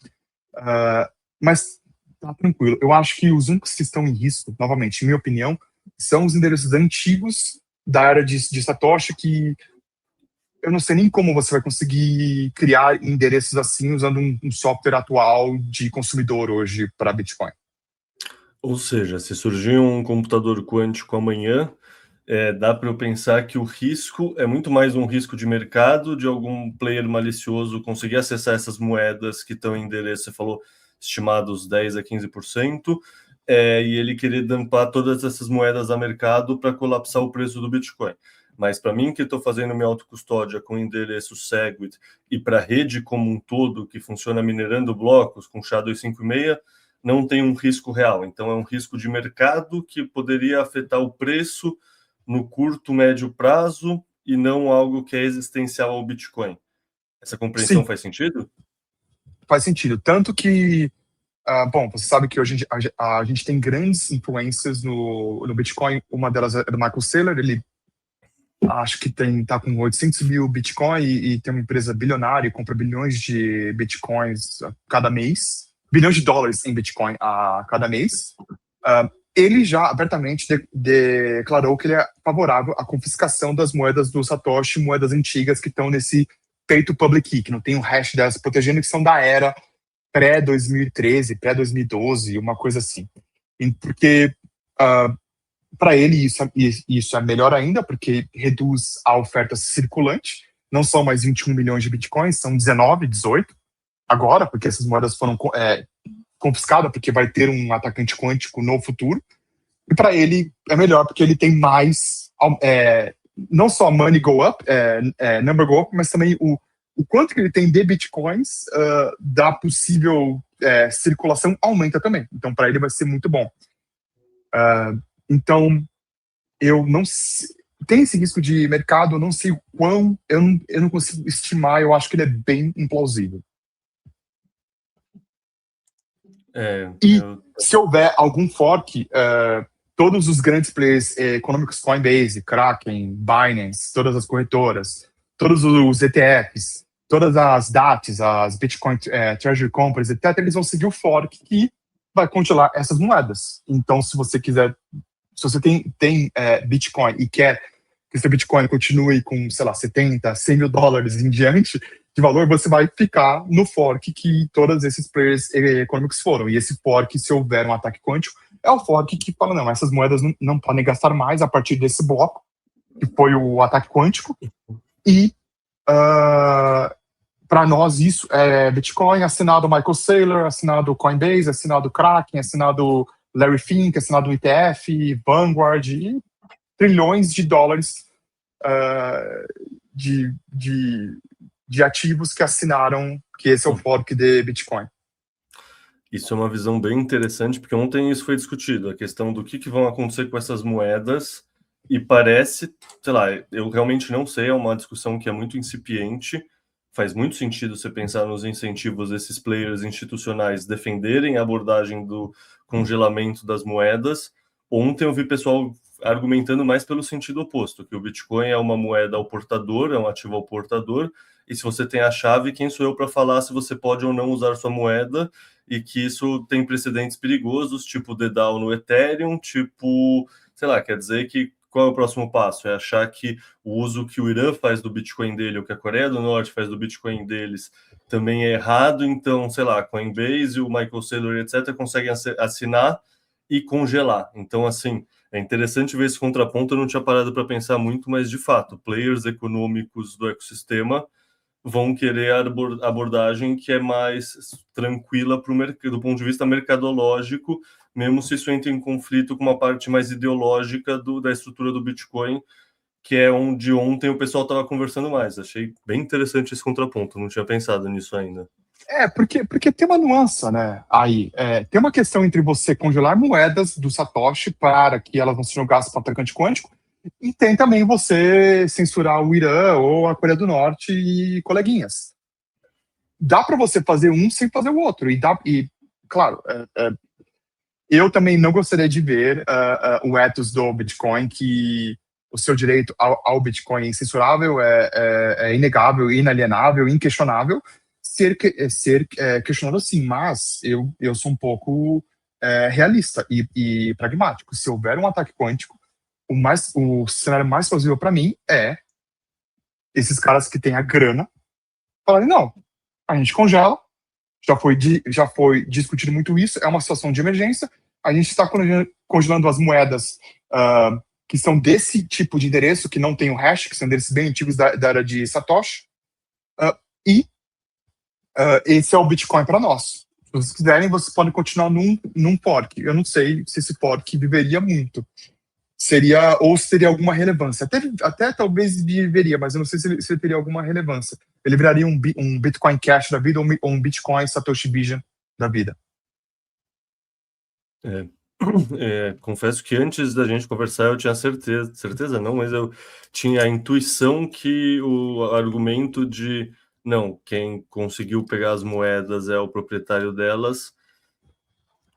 Mas tá tranquilo. Eu acho que os únicos que estão em risco, novamente, em minha opinião, são os endereços antigos da era de Satoshi que eu não sei nem como você vai conseguir criar endereços assim usando um software atual de consumidor hoje para Bitcoin. Ou seja, se surgir um computador quântico amanhã, dá para eu pensar que o risco é muito mais um risco de mercado, de algum player malicioso conseguir acessar essas moedas que estão em endereço, você falou, estimados 10 a 15%, e ele querer dumpar todas essas moedas a mercado para colapsar o preço do Bitcoin. Mas para mim, que estou fazendo minha autocustódia com endereço Segwit e para a rede como um todo, que funciona minerando blocos com SHA-256, não tem um risco real. Então, é um risco de mercado que poderia afetar o preço no curto, médio prazo e não algo que é existencial ao Bitcoin. Essa compreensão Sim, faz sentido? faz sentido. Tanto que, bom, você sabe que hoje a gente tem grandes influências no Bitcoin. Uma delas é do Michael Saylor, ele acho que tá com 800 mil Bitcoin e tem uma empresa bilionária e compra bilhões de Bitcoins a cada mês, bilhões de dólares em Bitcoin a cada mês. Ele já abertamente declarou que ele é favorável à confiscação das moedas do Satoshi, moedas antigas que estão nesse pay to public key, que não tem o hash delas protegendo, que são da era pré-2013, pré-2012, uma coisa assim. Porque para ele isso é melhor ainda, porque reduz a oferta circulante. Não são mais 21 milhões de bitcoins, são 19, 18 agora, porque essas moedas foram confiscadas, porque vai ter um atacante quântico no futuro. E para ele é melhor, porque ele tem mais, não só money go up, number go up, mas também o quanto que ele tem de bitcoins da possível circulação aumenta também. Então, para ele vai ser muito bom. Então, eu não sei, tem esse risco de mercado, eu não sei o quão, eu não consigo estimar, eu acho que ele é bem implausível. Se houver algum fork, todos os grandes players econômicos, Coinbase, Kraken, Binance, todas as corretoras, todos os ETFs, todas as DATs, as Bitcoin Treasury Companies, etc., eles vão seguir o fork que vai congelar essas moedas. Então, se você quiser, se você tem Bitcoin e quer que seu Bitcoin continue com, sei lá, 70, 100 mil dólares em diante de valor, você vai ficar no fork que todos esses players econômicos foram. E esse fork, se houver um ataque quântico, é o fork que fala, não, essas moedas não podem gastar mais a partir desse bloco, que foi o ataque quântico. E, para nós, isso é Bitcoin, assinado Michael Saylor, assinado Coinbase, assinado Kraken, assinado Larry Fink, assinado ETF, Vanguard, e trilhões de dólares de ativos que assinaram que esse é o fork de Bitcoin. Isso é uma visão bem interessante, porque ontem isso foi discutido, a questão do que vão acontecer com essas moedas, e parece, sei lá, eu realmente não sei, é uma discussão que é muito incipiente, faz muito sentido você pensar nos incentivos desses players institucionais defenderem a abordagem do congelamento das moedas. Ontem eu vi pessoal argumentando mais pelo sentido oposto, que o Bitcoin é uma moeda ao portador, é um ativo ao portador, e se você tem a chave, quem sou eu para falar se você pode ou não usar sua moeda, e que isso tem precedentes perigosos, tipo DDAO no Ethereum, tipo, sei lá, quer dizer que qual é o próximo passo? É achar que o uso que o Irã faz do Bitcoin dele, ou que a Coreia do Norte faz do Bitcoin deles, também é errado, então, sei lá, Coinbase, o Michael Saylor, etc., conseguem assinar e congelar. Então, assim, é interessante ver esse contraponto, eu não tinha parado para pensar muito, mas, de fato, players econômicos do ecossistema vão querer a abordagem que é mais tranquila do ponto de vista mercadológico, mesmo se isso entra em conflito com uma parte mais ideológica da estrutura do Bitcoin, que é onde ontem o pessoal estava conversando mais. Achei bem interessante esse contraponto, não tinha pensado nisso ainda. Porque tem uma nuance, né? Aí, tem uma questão entre você congelar moedas do Satoshi para que elas não sejam gastas para atacante quântico, e tem também você censurar o Irã ou a Coreia do Norte e coleguinhas. Dá para você fazer um sem fazer o outro. E claro, eu também não gostaria de ver o ethos do Bitcoin, que o seu direito ao Bitcoin é incensurável, é inegável, inalienável, inquestionável, ser questionado assim. Mas eu sou um pouco realista e pragmático. Se houver um ataque quântico, o cenário mais plausível para mim é esses caras que têm a grana falarem, não, a gente congela, já foi discutido muito isso, é uma situação de emergência, a gente está congelando as moedas que são desse tipo de endereço, que não tem o hash, que são endereços bem antigos da era de Satoshi, e esse é o Bitcoin para nós. Se vocês quiserem, vocês podem continuar num fork. Eu não sei se esse fork viveria muito. Seria alguma relevância. Até talvez viveria, mas eu não sei se teria alguma relevância. Ele viraria um Bitcoin Cash da vida ou um Bitcoin Satoshi Vision da vida. Confesso que antes da gente conversar eu tinha certeza não, mas eu tinha a intuição que o argumento de não, quem conseguiu pegar as moedas é o proprietário delas,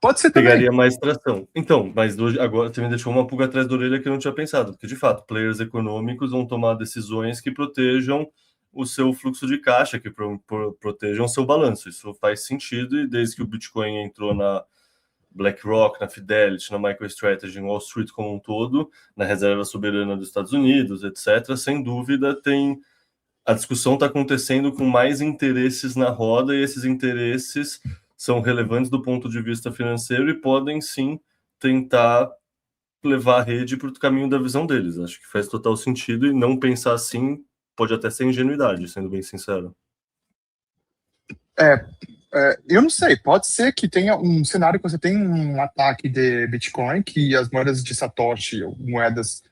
pode ser pegaria também. mais tração. Então, mas agora você me deixou uma pulga atrás da orelha que eu não tinha pensado, porque de fato, players econômicos vão tomar decisões que protejam o seu fluxo de caixa, que protejam o seu balanço. Isso faz sentido, e desde que o Bitcoin entrou na BlackRock, na Fidelity, na MicroStrategy, em Wall Street como um todo, na reserva soberana dos Estados Unidos, etc., sem dúvida a discussão está acontecendo com mais interesses na roda, e esses interesses são relevantes do ponto de vista financeiro e podem sim tentar levar a rede para o caminho da visão deles. Acho que faz total sentido, e não pensar assim pode até ser ingenuidade, sendo bem sincero. Eu não sei, pode ser que tenha um cenário que você tem um ataque de Bitcoin, que as moedas de Satoshi, ou moedas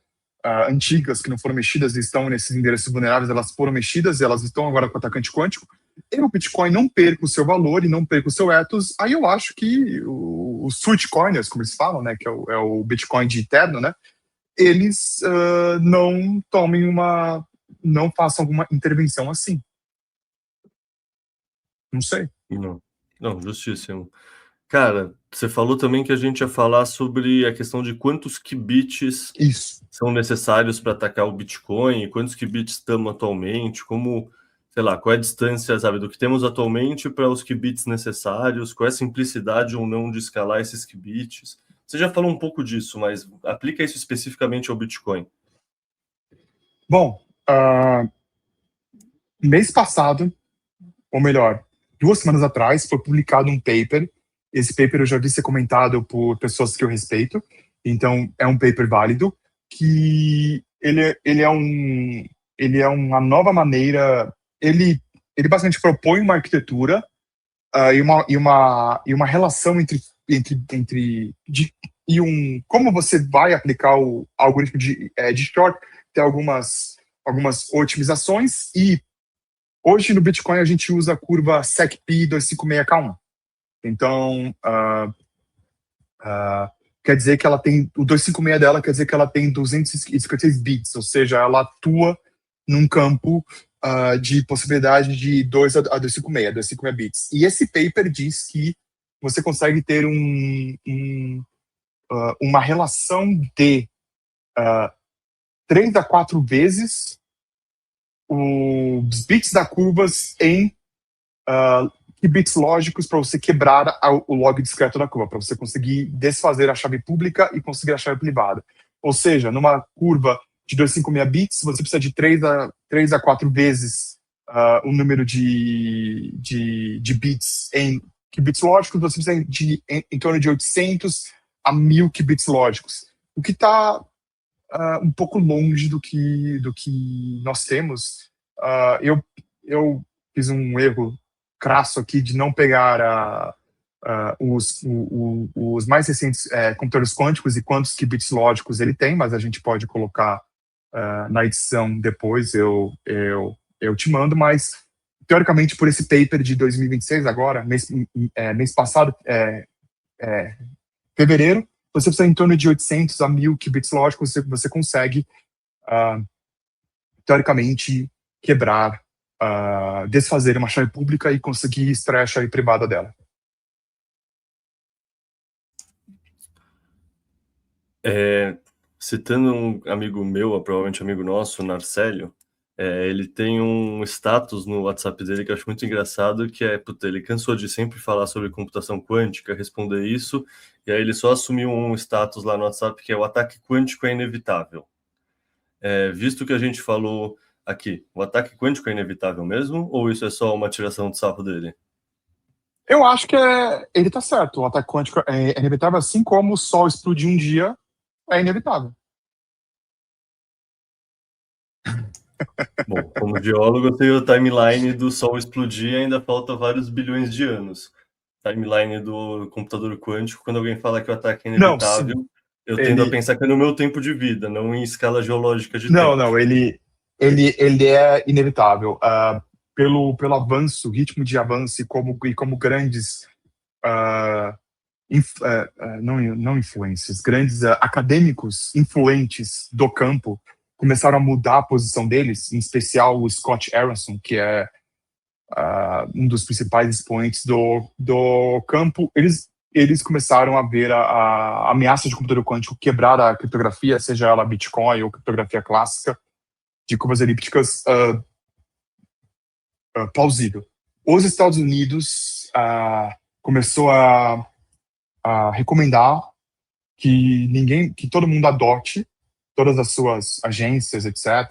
antigas que não foram mexidas e estão nesses endereços vulneráveis, elas foram mexidas e elas estão agora com o atacante quântico, e o Bitcoin não perca o seu valor e não perca o seu ethos. Aí eu acho que os Switchcoiners, como eles falam, né, que é o Bitcoin de eterno, né, eles não façam alguma intervenção assim. Não sei. Não, justíssimo. Cara, você falou também que a gente ia falar sobre a questão de quantos qubits são necessários para atacar o Bitcoin, e quantos qubits estamos atualmente, sei lá, qual é a distância, sabe, do que temos atualmente para os qubits necessários, qual é a simplicidade ou não de escalar esses qubits. Você já falou um pouco disso, mas aplica isso especificamente ao Bitcoin. Bom, mês passado, ou melhor, 2 semanas atrás, foi publicado um paper. Esse paper eu já vi ser comentado por pessoas que eu respeito, então é um paper válido, que ele é uma nova maneira, ele basicamente propõe uma arquitetura e uma relação como você vai aplicar o algoritmo de short, tem algumas otimizações, e hoje no Bitcoin a gente usa a curva SecP 256K1. Então, quer dizer que ela tem, o 256 dela quer dizer que ela tem 256 bits, ou seja, ela atua num campo de possibilidade de 2 a 256 bits. E esse paper diz que você consegue ter uma relação de 3 a 4 vezes os bits da curvas em bits lógicos para você quebrar o log discreto da curva, para você conseguir desfazer a chave pública e conseguir a chave privada. Ou seja, numa curva de 256 bits, você precisa de 3 a 4 vezes o número de bits em qubits lógicos, você precisa em torno de 800 a 1000 qubits lógicos, o que está um pouco longe do que nós temos. Eu fiz um erro crasso aqui de não pegar os mais recentes computadores quânticos e quantos qubits lógicos ele tem, mas a gente pode colocar na edição depois, eu te mando, mas teoricamente por esse paper de 2026 agora, mês passado, fevereiro, você precisa em torno de 800 a 1000 qubits lógicos, você consegue teoricamente quebrar, desfazer uma chave pública e conseguir extrair a chave privada dela. Citando um amigo meu, provavelmente amigo nosso, Narcélio, Ele tem um status no WhatsApp dele que eu acho muito engraçado, que puta, ele cansou de sempre falar sobre computação quântica, responder isso, e aí ele só assumiu um status lá no WhatsApp que é: o ataque quântico é inevitável. Visto que a gente falou aqui, o ataque quântico é inevitável mesmo, ou isso é só uma tiração de sarro dele? Eu acho que ele tá certo. O ataque quântico é inevitável, assim como o Sol explodir um dia é inevitável. Bom, como geólogo, eu tenho a timeline do Sol explodir e ainda falta vários bilhões de anos. Timeline do computador quântico, quando alguém fala que o ataque é Não, sim. inevitável, eu tendo a pensar que é no meu tempo de vida, não em escala geológica de tempo. Não, ele é inevitável. Pelo avanço, ritmo de avanço e como grandes não influências, grandes acadêmicos influentes do campo começaram a mudar a posição deles, em especial o Scott Aronson, que é um dos principais expoentes do campo. Eles começaram a ver a ameaça de computador quântico quebrar a criptografia, seja ela Bitcoin ou criptografia clássica, de curvas elípticas plausível. Os Estados Unidos começou a recomendar que todo mundo adote, todas as suas agências, etc.,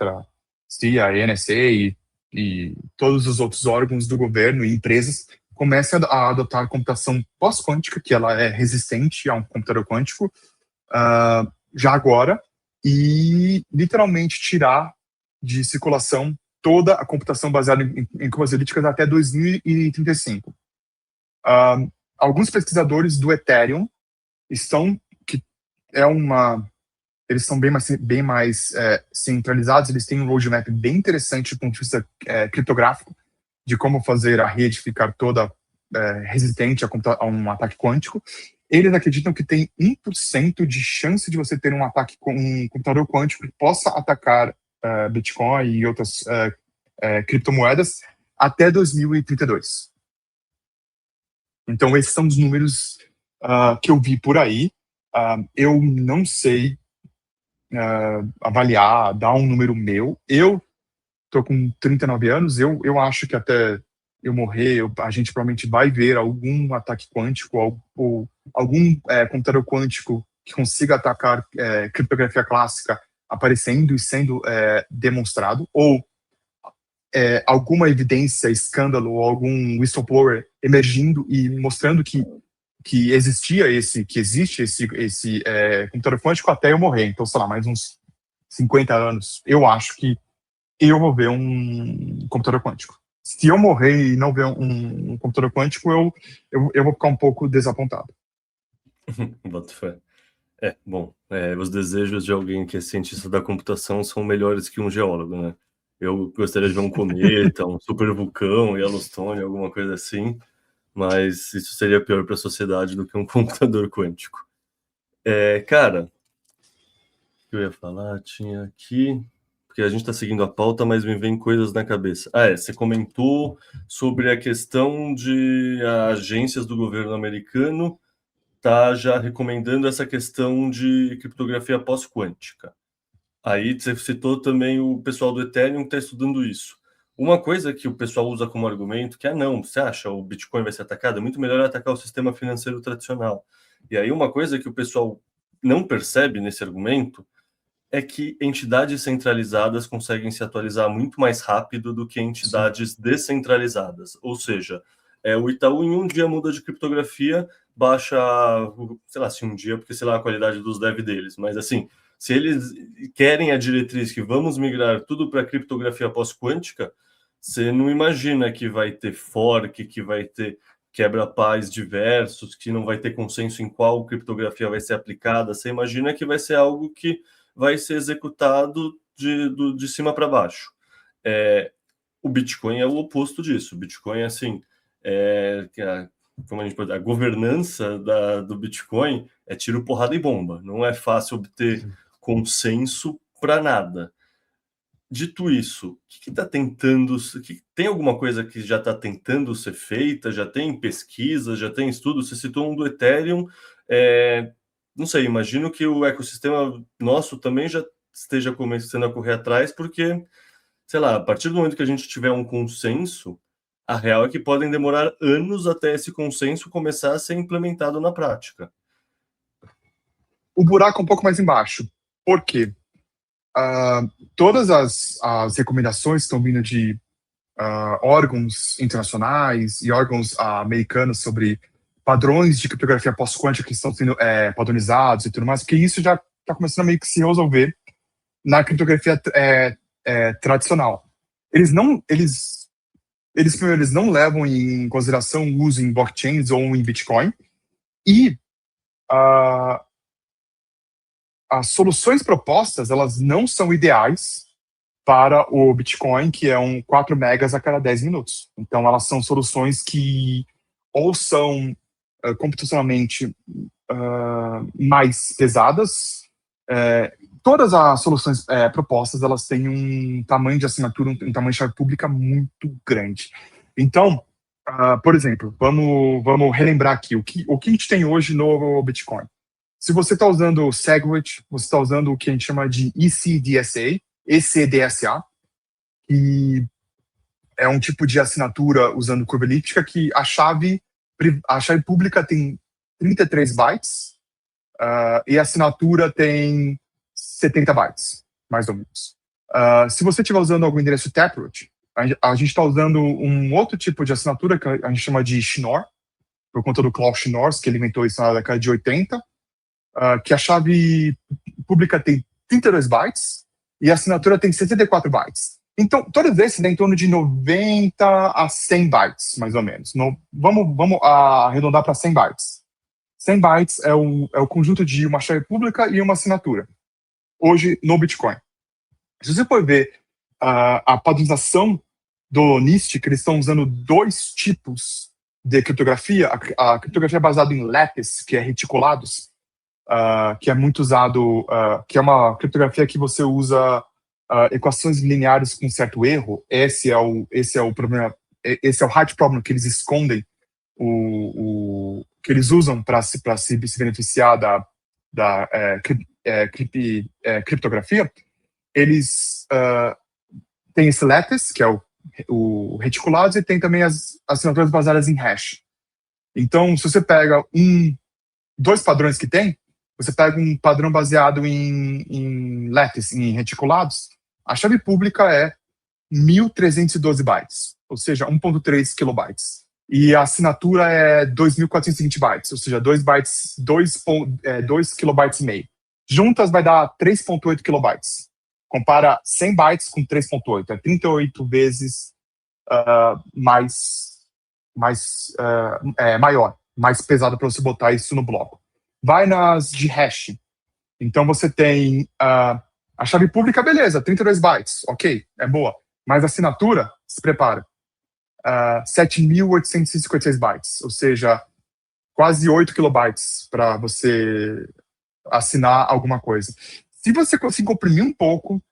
CIA, NSA e todos os outros órgãos do governo e empresas comecem a adotar a computação pós-quântica, que ela é resistente a um computador quântico, já agora, e literalmente tirar de circulação toda a computação baseada em curvas elípticas até 2035. Alguns pesquisadores do Ethereum eles são bem mais centralizados, eles têm um roadmap bem interessante do ponto de vista criptográfico, de como fazer a rede ficar toda resistente a um ataque quântico. Eles acreditam que tem 1% de chance de você ter um ataque com um computador quântico que possa atacar Bitcoin e outras criptomoedas até 2032. Então, esses são os números que eu vi por aí. Eu não sei avaliar, dar um número meu. Eu tô com 39 anos, eu acho que até eu morrer, a gente provavelmente vai ver algum ataque quântico ou algum computador quântico que consiga atacar criptografia clássica aparecendo e sendo demonstrado, ou alguma evidência, escândalo, ou algum whistleblower emergindo e mostrando que existe esse computador quântico até eu morrer. Então, sei lá, mais uns 50 anos, eu acho que eu vou ver um computador quântico. Se eu morrer e não ver um computador quântico, eu vou ficar um pouco desapontado. Boto fé. Bom, os desejos de alguém que é cientista da computação são melhores que um geólogo, né? Eu gostaria de ver um cometa, um supervulcão, Yellowstone, alguma coisa assim, mas isso seria pior para a sociedade do que um computador quântico. Cara, o que eu ia falar? Tinha aqui... Porque a gente está seguindo a pauta, mas me vem coisas na cabeça. Você comentou sobre a questão de agências do governo americano tá já recomendando essa questão de criptografia pós-quântica. Aí você citou também o pessoal do Ethereum que está estudando isso. Uma coisa que o pessoal usa como argumento que não, você acha o Bitcoin vai ser atacado? É muito melhor atacar o sistema financeiro tradicional. E aí uma coisa que o pessoal não percebe nesse argumento é que entidades centralizadas conseguem se atualizar muito mais rápido do que entidades descentralizadas. Ou seja, o Itaú em um dia muda de criptografia, baixa, sei lá, se um dia, porque sei lá a qualidade dos dev deles, mas assim, se eles querem a diretriz que vamos migrar tudo para criptografia pós-quântica, você não imagina que vai ter fork, que vai ter quebra-paz diversos, que não vai ter consenso em qual criptografia vai ser aplicada. Você imagina que vai ser algo que vai ser executado de cima para baixo. O Bitcoin é o oposto disso. O Bitcoin, assim, como a gente pode dizer, a governança do Bitcoin é tiro, porrada e bomba. Não é fácil obter consenso para nada. Dito isso, o que está tentando... Tem alguma coisa que já está tentando ser feita? Já tem pesquisa? Já tem estudo? Você citou um do Ethereum. Não sei, imagino que o ecossistema nosso também já esteja começando a correr atrás, porque, sei lá, a partir do momento que a gente tiver um consenso, a real é que podem demorar anos até esse consenso começar a ser implementado na prática. O buraco é um pouco mais embaixo. Por quê? Todas as recomendações estão vindo de órgãos internacionais e órgãos americanos sobre padrões de criptografia pós-quântica que estão sendo padronizados e tudo mais, porque isso já está começando a meio que se resolver na criptografia tradicional. Eles primeiro, eles não levam em consideração o uso em blockchains ou em Bitcoin, e as soluções propostas, elas não são ideais para o Bitcoin, que é 4 megas a cada 10 minutos. Então, elas são soluções que ou são computacionalmente mais pesadas. Todas as soluções propostas, elas têm um tamanho de assinatura, um tamanho de chave pública muito grande. Então, por exemplo, vamos relembrar aqui o que a gente tem hoje no Bitcoin. Se você está usando o SegWit, você está usando o que a gente chama de ECDSA, que é um tipo de assinatura usando curva elíptica que a chave pública tem 33 bytes e a assinatura tem 70 bytes, mais ou menos. Se você estiver usando algum endereço Taproot, a gente está usando um outro tipo de assinatura que a gente chama de Schnorr, por conta do Klaus Schnorr, que ele inventou isso na década de 80, que a chave pública tem 32 bytes e a assinatura tem 64 bytes. Então, todos esses dão em torno de 90 a 100 bytes, mais ou menos. Vamos arredondar para 100 bytes. 100 bytes é o conjunto de uma chave pública e uma assinatura, hoje no Bitcoin. Se você for ver a padronização do NIST, que eles estão usando 2 tipos de criptografia, a criptografia baseada em lattice, que é reticulados, que é muito usado, que é uma criptografia que você usa equações lineares com certo erro. Esse é o problema, esse é o hard problem que eles escondem, que eles usam para se beneficiar da criptografia. Eles têm esse lattice, que é o reticulados, e tem também as assinaturas baseadas em hash. Então, se você pega 2 padrões que tem, você pega um padrão baseado em lattice, em reticulados, a chave pública é 1.312 bytes, ou seja, 1.3 kilobytes. E a assinatura é 2.420 bytes, ou seja, 2 kilobytes e meio. Juntas vai dar 3.8 kilobytes. Compara 100 bytes com 3.8, é 38 vezes maior, mais pesado para você botar isso no bloco. Vai nas de hash. Então você tem a chave pública, beleza, 32 bytes, ok, é boa. Mas a assinatura, se prepara, 7.856 bytes, ou seja, quase 8 kilobytes para você assinar alguma coisa. Se você conseguir comprimir um pouco,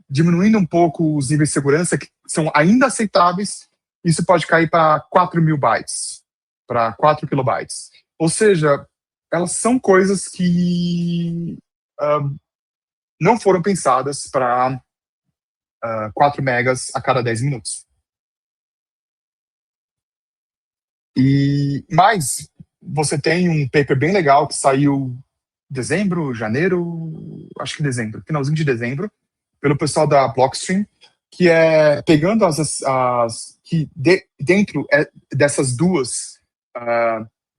diminuindo um pouco os níveis de segurança, que são ainda aceitáveis, isso pode cair para 4.000 bytes, para 4 kilobytes. Ou seja, elas são coisas que não foram pensadas para 4 megas a cada 10 minutos. Mas você tem um paper bem legal que saiu dezembro, janeiro, acho que dezembro, finalzinho de dezembro, pelo pessoal da Blockstream, que é pegando dentro dessas 2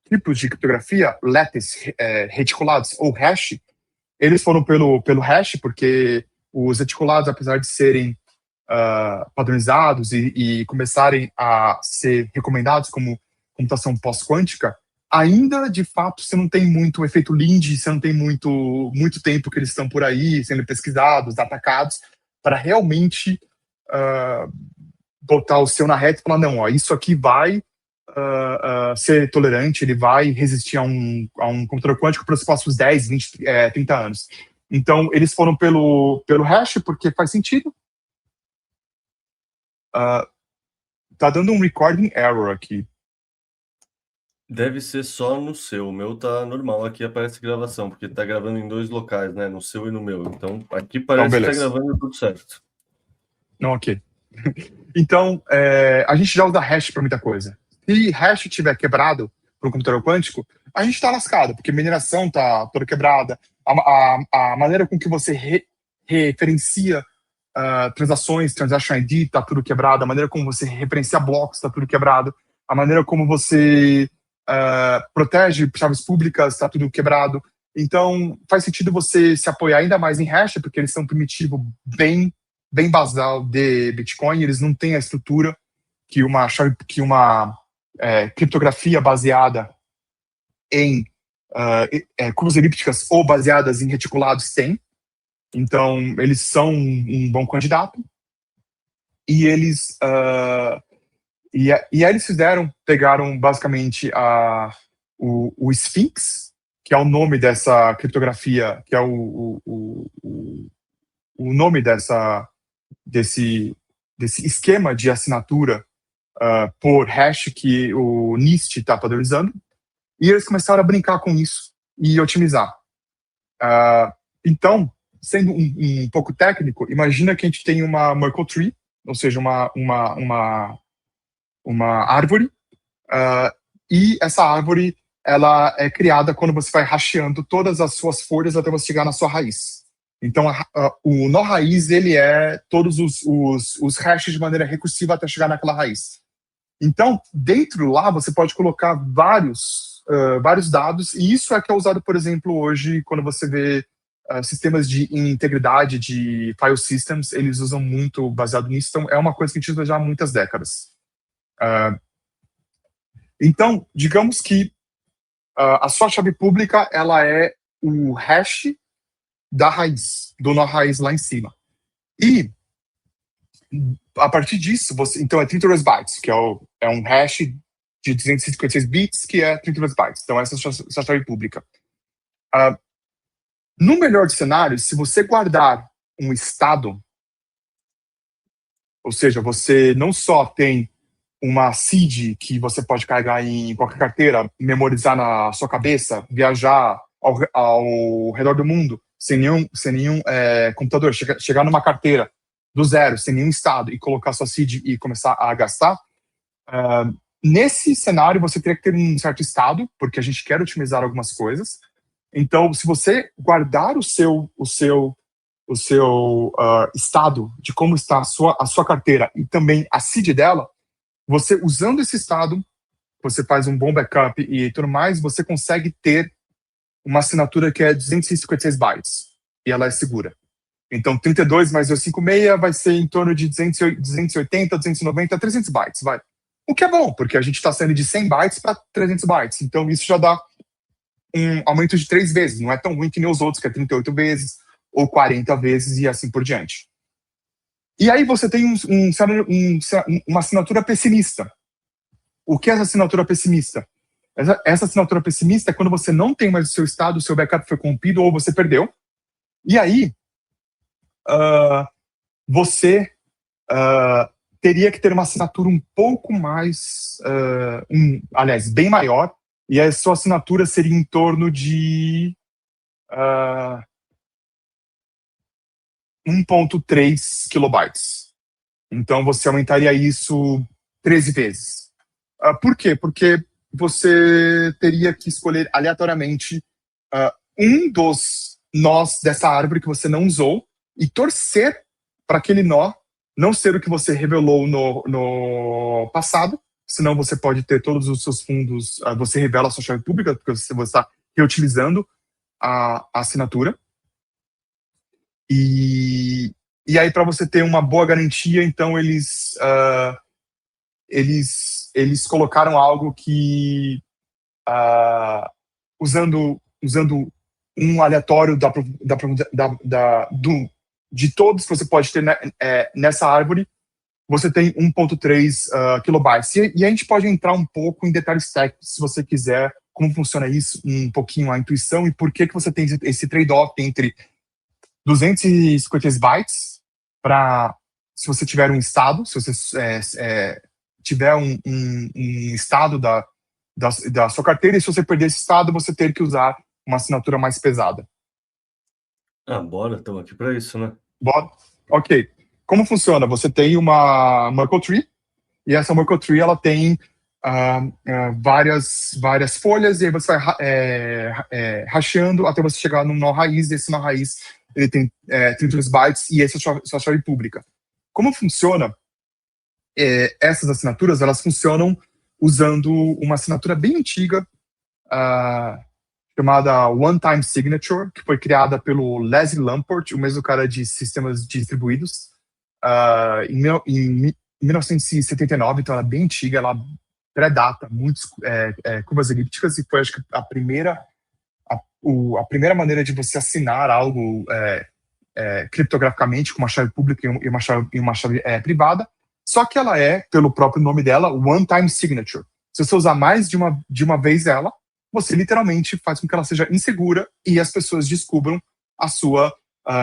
tipos de criptografia, lattice, reticulados ou hash, eles foram pelo hash, porque os reticulados, apesar de serem padronizados e começarem a ser recomendados como computação pós-quântica, ainda, de fato, você não tem muito efeito Linde, você não tem muito tempo que eles estão por aí sendo pesquisados, atacados, para realmente botar o seu na reta e falar, não, ó, isso aqui vai ser tolerante, ele vai resistir a um computador quântico pelos próximos 10, 20, 30 anos. Então, eles foram pelo hash, porque faz sentido. Tá dando um recording error aqui. Deve ser só no seu. O meu tá normal. Aqui aparece gravação, porque tá gravando em 2 locais, né? No seu e no meu. Então, aqui parece que tá gravando tudo certo. Não, ok. Então, a gente já usa hash para muita coisa. Se hash estiver quebrado para um computador quântico, a gente está lascado, porque a mineração está toda quebrada, a maneira com que você referencia transações, Transaction ID, está tudo quebrado, a maneira como você referencia blocos, está tudo quebrado, a maneira como você protege chaves públicas, está tudo quebrado. Então, faz sentido você se apoiar ainda mais em hash, porque eles são um primitivo bem basal de Bitcoin, eles não têm a estrutura que uma criptografia baseada em curvas elípticas ou baseadas em reticulados tem. Então, eles são um bom candidato. E eles e aí eles pegaram basicamente o Sphinx, que é o nome dessa criptografia, que é o nome desse esquema de assinatura por hash que o NIST está padronizando, e eles começaram a brincar com isso e otimizar. Então, sendo um pouco técnico, imagina que a gente tem uma Merkle Tree, ou seja, uma árvore, e essa árvore ela é criada quando você vai hasheando todas as suas folhas até você chegar na sua raiz. Então, o nó raiz, ele é todos os hashes de maneira recursiva até chegar naquela raiz. Então, dentro lá, você pode colocar vários dados, e isso é que é usado, por exemplo, hoje, quando você vê sistemas de integridade de file systems, eles usam muito baseado nisso. Então, é uma coisa que a gente usa já há muitas décadas. Então, digamos que a sua chave pública, ela é o hash da raiz, do nó raiz lá em cima. E, a partir disso, então é 32 bytes, que é um hash de 256 bits, que é 32 bytes. Então, essa é a sua chave pública. No melhor dos cenários, se você guardar um estado, ou seja, você não só tem uma seed que você pode carregar em qualquer carteira, memorizar na sua cabeça, viajar ao redor do mundo sem nenhum computador, chegar numa carteira do zero, sem nenhum estado, e colocar sua seed e começar a gastar, nesse cenário você teria que ter um certo estado, porque a gente quer otimizar algumas coisas. Então, se você guardar o seu estado de como está a sua carteira e também a seed dela, você, usando esse estado, você faz um bom backup e tudo mais, você consegue ter uma assinatura que é 256 bytes, e ela é segura. Então, 32 mais 256 vai ser em torno de 280, 290, 300 bytes, vai. O que é bom, porque a gente está saindo de 100 bytes para 300 bytes. Então, isso já dá um aumento de 3 vezes. Não é tão ruim que nem os outros, que é 38 vezes ou 40 vezes e assim por diante. E aí você tem uma assinatura pessimista. O que é essa assinatura pessimista? Essa assinatura pessimista é quando você não tem mais o seu estado, o seu backup foi corrompido ou você perdeu. E aí, você teria que ter uma assinatura um pouco mais, aliás, bem maior, e a sua assinatura seria em torno de 1.3 kilobytes. Então, você aumentaria isso 13 vezes. Por quê? Porque você teria que escolher aleatoriamente um dos nós dessa árvore que você não usou e torcer para aquele nó não ser o que você revelou no passado, senão você pode ter todos os seus fundos, você revela a sua chave pública, porque você está reutilizando a assinatura. E aí, para você ter uma boa garantia, então eles colocaram algo que, usando um aleatório de todos que você pode ter nessa árvore, você tem 1.3 kilobytes. E a gente pode entrar um pouco em detalhes técnicos, se você quiser, como funciona isso, um pouquinho a intuição e por que você tem esse trade-off entre 256 bytes para, se você tiver um estado, se você tiver um estado da sua carteira, e se você perder esse estado, você ter que usar uma assinatura mais pesada. Bora, estamos aqui para isso, né? Bora? Ok. como funciona? Você tem uma Merkle Tree, e essa Merkle Tree ela tem várias folhas, e aí você vai hasteando até você chegar num nó raiz, e esse nó raiz ele tem 32 bytes, e essa é a sua chave pública. Como funciona? Essas assinaturas, elas funcionam usando uma assinatura bem antiga, chamada One Time Signature, que foi criada pelo Leslie Lamport, o mesmo cara de sistemas distribuídos, em 1979, então ela é bem antiga, ela predata muitas curvas elípticas, e foi, acho que, a primeira maneira de você assinar algo criptograficamente com uma chave pública e uma chave privada, só que ela pelo próprio nome dela, One Time Signature. Se você usar mais de uma vez ela, você literalmente faz com que ela seja insegura e as pessoas descubram a sua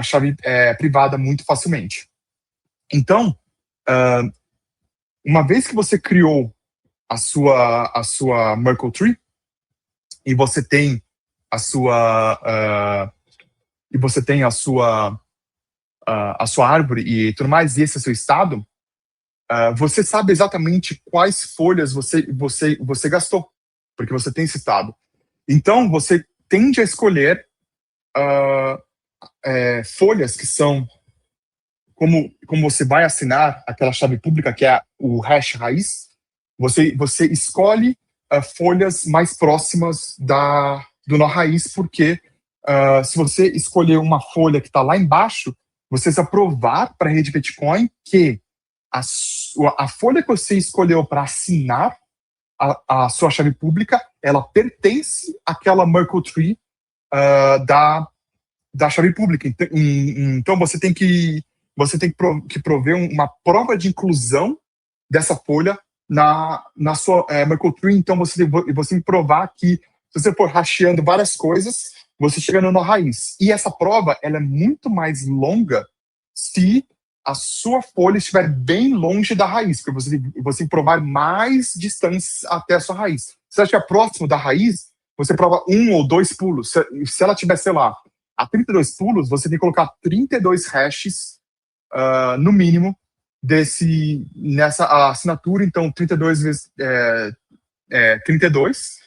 chave privada muito facilmente. Então, uma vez que você criou a sua Merkle Tree e você tem a sua árvore e tudo mais, e esse é o seu estado, você sabe exatamente quais folhas você gastou, porque você tem esse estado. Então, você tende a escolher folhas que são, como você vai assinar aquela chave pública, que é o hash raiz, você escolhe folhas mais próximas do nó raiz, porque se você escolher uma folha que está lá embaixo, você precisa provar para a rede Bitcoin que a folha que você escolheu para assinar a sua chave pública, ela pertence àquela Merkle Tree da chave pública. Então você tem que prover uma prova de inclusão dessa folha na sua Merkle Tree. Então você tem que provar que, se você for hasteando várias coisas, você chega no nó raiz. E essa prova ela é muito mais longa se a sua folha estiver bem longe da raiz, porque você tem que provar mais distância até a sua raiz. Se ela estiver próximo da raiz, você prova 1 ou 2 pulos. Se ela tiver, sei lá, a 32 pulos, você tem que colocar 32 hashes, no mínimo, nessa assinatura. Então, 32 vezes 32,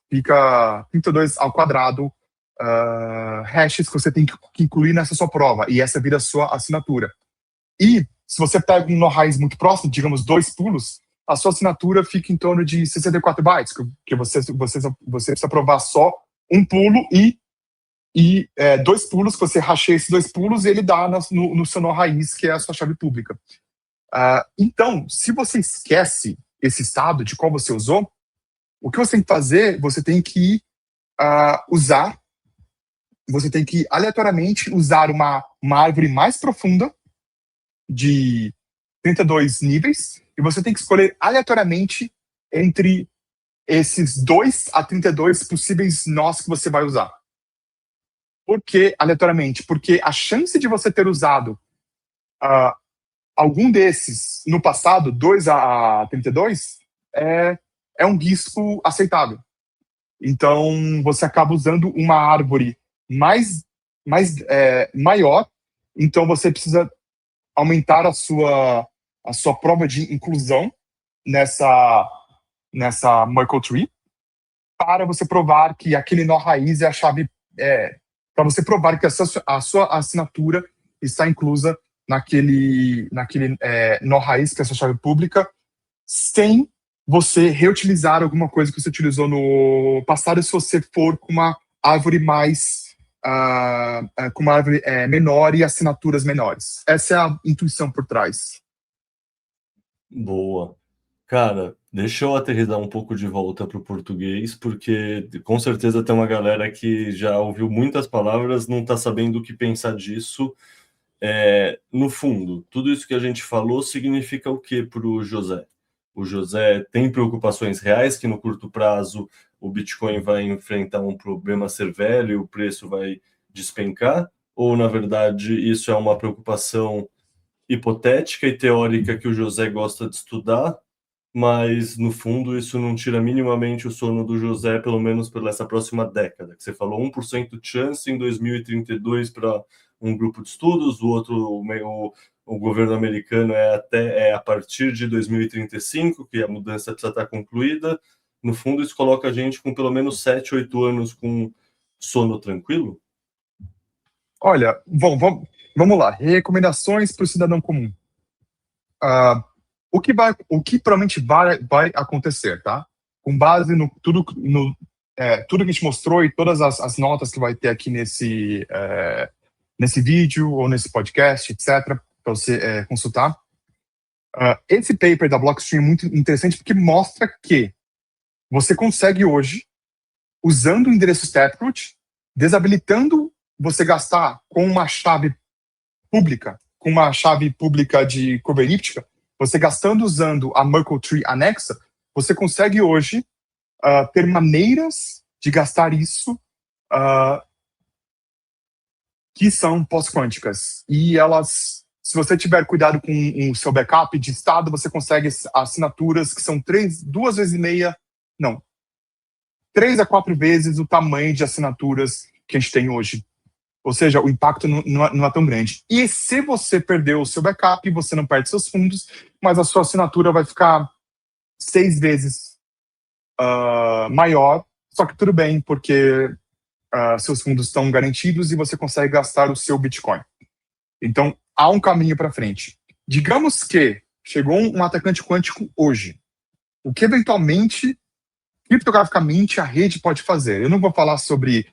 fica 32 ao quadrado hashes que você tem que incluir nessa sua prova, e essa vira a sua assinatura. E se você pega um nó raiz muito próximo, digamos 2 pulos, a sua assinatura fica em torno de 64 bytes, que você precisa provar só um pulo e 2 pulos, que você racheia esses 2 pulos e ele dá no seu nó raiz, que é a sua chave pública. Então, se você esquece esse estado de qual você usou, o que você tem que fazer, você tem que aleatoriamente usar uma árvore mais profunda de 32 níveis, e você tem que escolher aleatoriamente entre esses 2 a 32 possíveis nós que você vai usar. Por que aleatoriamente? Porque a chance de você ter usado algum desses no passado, 2 a 32, é um risco aceitável. Então, você acaba usando uma árvore maior, então você precisa aumentar a sua prova de inclusão nessa Merkle Tree, para você provar que aquele nó raiz é a chave, para você provar que a sua assinatura está inclusa naquele nó raiz, que é a sua chave pública, sem você reutilizar alguma coisa que você utilizou no passado, se você for com uma árvore menor e assinaturas menores. Essa é a intuição por trás. Boa. Cara, deixa eu aterrissar um pouco de volta para o português, porque com certeza tem uma galera que já ouviu muitas palavras, não está sabendo o que pensar disso. No fundo, tudo isso que a gente falou significa o que para o José? O José tem preocupações reais que no curto prazo o Bitcoin vai enfrentar um problema severo e o preço vai despencar? Ou, na verdade, isso é uma preocupação hipotética e teórica que o José gosta de estudar, mas, no fundo, isso não tira minimamente o sono do José, pelo menos por essa próxima década, que você falou 1% de chance em 2032 para um grupo de estudos, o outro o governo americano é a partir de 2035, que a mudança precisa estar concluída. No fundo, isso coloca a gente com pelo menos 7, 8 anos com sono tranquilo? Olha, vamos lá. Recomendações para o cidadão comum. O que provavelmente vai acontecer, tá? Com base no tudo que a gente mostrou e todas as notas que vai ter aqui nesse vídeo ou nesse podcast, etc., para você consultar. Esse paper da Blockstream é muito interessante porque mostra que você consegue hoje, usando o endereço Taproot, desabilitando você gastar com uma chave pública, de cover elíptica, você gastando usando a Merkle Tree anexa, você consegue hoje ter maneiras de gastar isso que são pós-quânticas. E elas, se você tiver cuidado com o seu backup de estado, você consegue assinaturas que são 3 a 4 vezes o tamanho de assinaturas que a gente tem hoje. Ou seja, o impacto não é tão grande. E se você perdeu o seu backup, você não perde seus fundos, mas a sua assinatura vai ficar 6 vezes maior, só que tudo bem, porque seus fundos estão garantidos e você consegue gastar o seu Bitcoin. Então, há um caminho para frente. Digamos que chegou um atacante quântico hoje. O que, eventualmente, criptograficamente, a rede pode fazer? Eu não vou falar sobre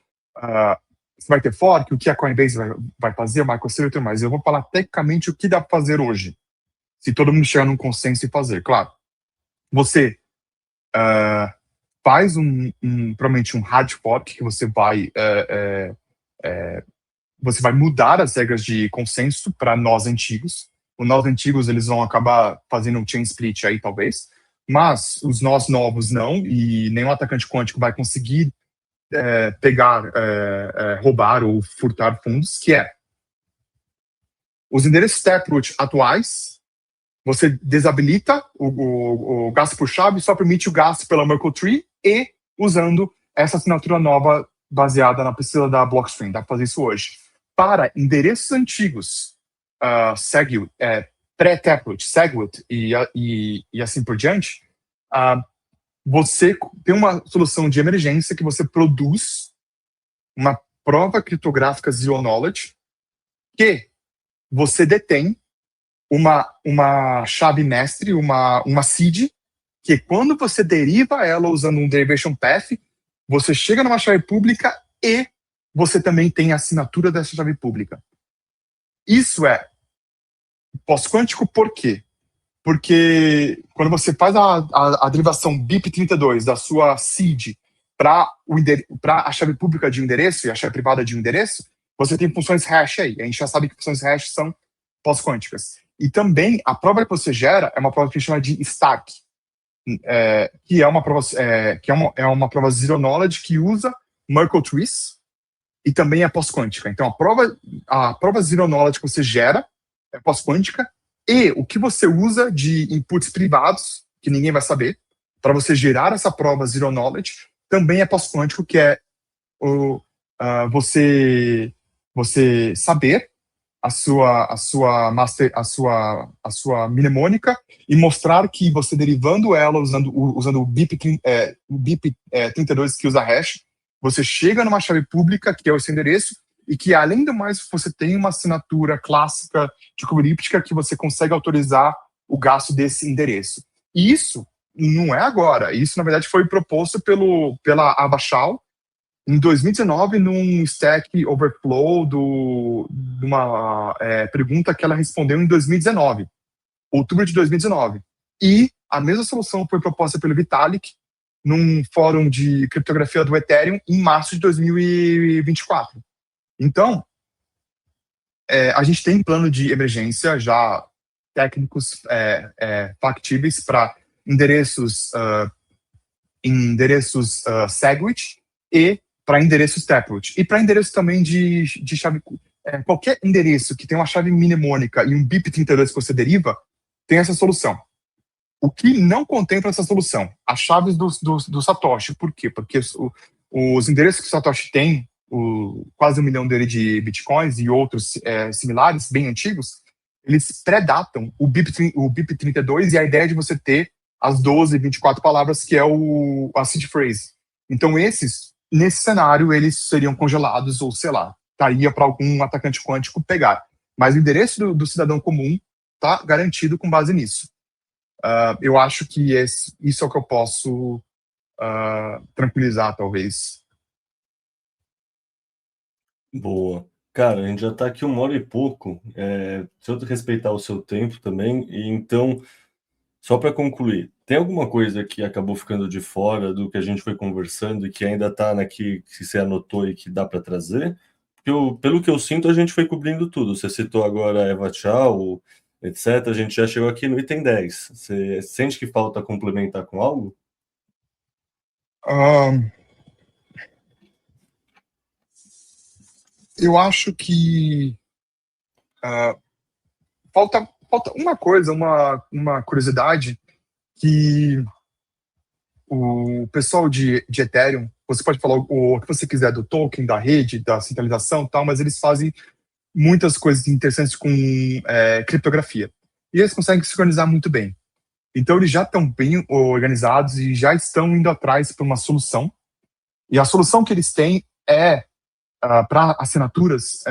se vai ter fork, o que a Coinbase vai fazer, o MicroStrategy e tudo mais. Eu vou falar tecnicamente o que dá para fazer hoje. Se todo mundo chegar num consenso e fazer. Claro, você faz provavelmente um hard fork, que você vai mudar as regras de consenso para nós antigos. Os nós antigos, eles vão acabar fazendo um chain split aí, talvez. Mas os nós novos não, e nenhum atacante quântico vai conseguir pegar, roubar ou furtar fundos, que é os endereços Taproot atuais, você desabilita o gasto por chave, só permite o gasto pela Merkle Tree e usando essa assinatura nova baseada na pesquisa da Blockstream. Dá para fazer isso hoje. Para endereços antigos, pré-Taproot, SegWit e assim por diante, você tem uma solução de emergência que você produz uma prova criptográfica Zero Knowledge que você detém uma chave mestre, uma seed, que quando você deriva ela usando um derivation path, você chega numa chave pública e você também tem a assinatura dessa chave pública. Isso é pós-quântico por quê? Porque quando você faz a derivação BIP32 da sua seed para a chave pública de um endereço e a chave privada de um endereço, você tem funções hash aí. A gente já sabe que funções hash são pós-quânticas. E também a prova que você gera é uma prova que a gente chama de stack, que é uma prova zero knowledge que usa Merkle trees e também é pós-quântica. Então a prova zero knowledge que você gera é pós-quântica e o que você usa de inputs privados, que ninguém vai saber, para você gerar essa prova zero knowledge, também é pós-quântico, que é você saber a sua mnemônica e mostrar que você derivando ela usando o BIP32 que usa hash, você chega numa chave pública, que é esse endereço, e que, além do mais, você tem uma assinatura clássica de coveríptica que você consegue autorizar o gasto desse endereço. E isso não é agora. Isso, na verdade, foi proposto pela Abashal em 2019, num Stack Overflow de uma pergunta que ela respondeu em 2019, outubro de 2019. E a mesma solução foi proposta pelo Vitalik num fórum de criptografia do Ethereum em março de 2024. Então, a gente tem plano de emergência já técnicos factíveis para endereços SegWit e para endereços Taproot. E para endereço também de chave... qualquer endereço que tem uma chave mnemônica e um BIP32 que você deriva, tem essa solução. O que não contempla essa solução? As chaves do Satoshi. Por quê? Porque os endereços que o Satoshi tem, quase 1 milhão dele de bitcoins e outros similares, bem antigos, eles predatam o BIP32 e a ideia de você ter as 12, 24 palavras, que é a seed phrase. Então, nesse cenário, eles seriam congelados, ou sei lá, estaria para algum atacante quântico pegar. Mas o endereço do cidadão comum está garantido com base nisso. Eu acho que isso é o que eu posso tranquilizar, talvez. Boa. Cara, a gente já está aqui 1 hora e pouco. Se eu respeitar o seu tempo também, e então, só para concluir, tem alguma coisa que acabou ficando de fora do que a gente foi conversando e que ainda está que você anotou e que dá para trazer? Porque pelo que eu sinto, a gente foi cobrindo tudo. Você citou agora a Eva Tchau, etc. A gente já chegou aqui no item 10. Você sente que falta complementar com algo? Eu acho que falta uma coisa, uma curiosidade, que o pessoal de Ethereum, você pode falar o que você quiser do token, da rede, da centralização e tal, mas eles fazem muitas coisas interessantes com criptografia. E eles conseguem se organizar muito bem. Então, eles já estão bem organizados e já estão indo atrás para uma solução. E a solução que eles têm para assinaturas,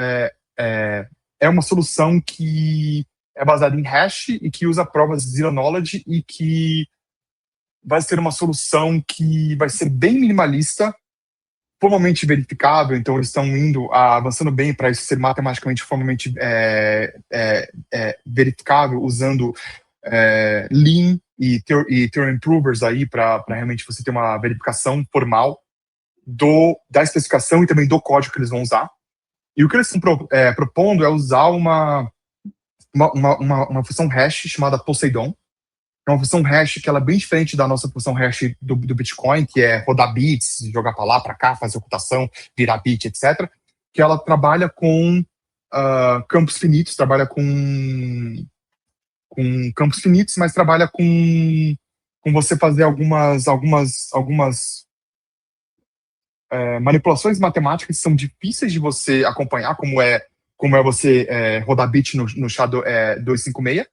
é uma solução que é baseada em hash e que usa provas zero knowledge e que vai ser uma solução que vai ser bem minimalista, formalmente verificável. Então, eles estão avançando bem para isso ser matematicamente formalmente verificável, usando Lean e Theorem Provers aí para realmente você ter uma verificação formal da especificação e também do código que eles vão usar. E o que eles estão propondo é usar uma função hash chamada Poseidon. É uma função hash que ela é bem diferente da nossa função hash do Bitcoin, que é rodar bits, jogar para lá, para cá, fazer ocultação, virar bit, etc. Que ela trabalha com campos finitos, trabalha com campos finitos, mas trabalha com você fazer algumas manipulações matemáticas que são difíceis de você acompanhar, como é você rodar bit no SHA-256,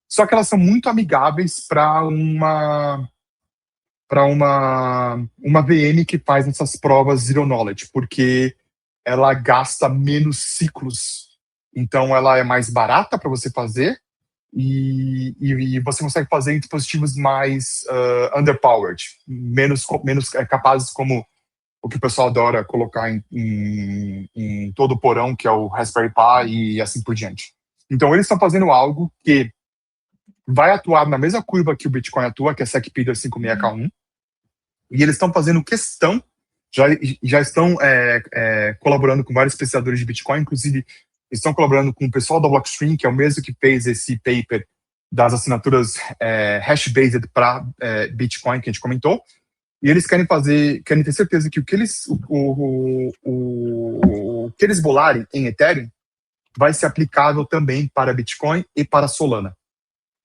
só que elas são muito amigáveis para uma VM que faz essas provas zero knowledge, porque ela gasta menos ciclos, então ela é mais barata para você fazer e você consegue fazer em dispositivos mais underpowered, menos capazes, como o que o pessoal adora colocar em todo o porão, que é o Raspberry Pi e assim por diante. Então, eles estão fazendo algo que vai atuar na mesma curva que o Bitcoin atua, que é SecP 256K1, e eles estão fazendo questão, já estão colaborando com vários pesquisadores de Bitcoin, inclusive estão colaborando com o pessoal da Blockstream, que é o mesmo que fez esse paper das assinaturas hash-based para Bitcoin, que a gente comentou. E eles querem ter certeza que o que eles bolarem em Ethereum vai ser aplicável também para Bitcoin e para Solana.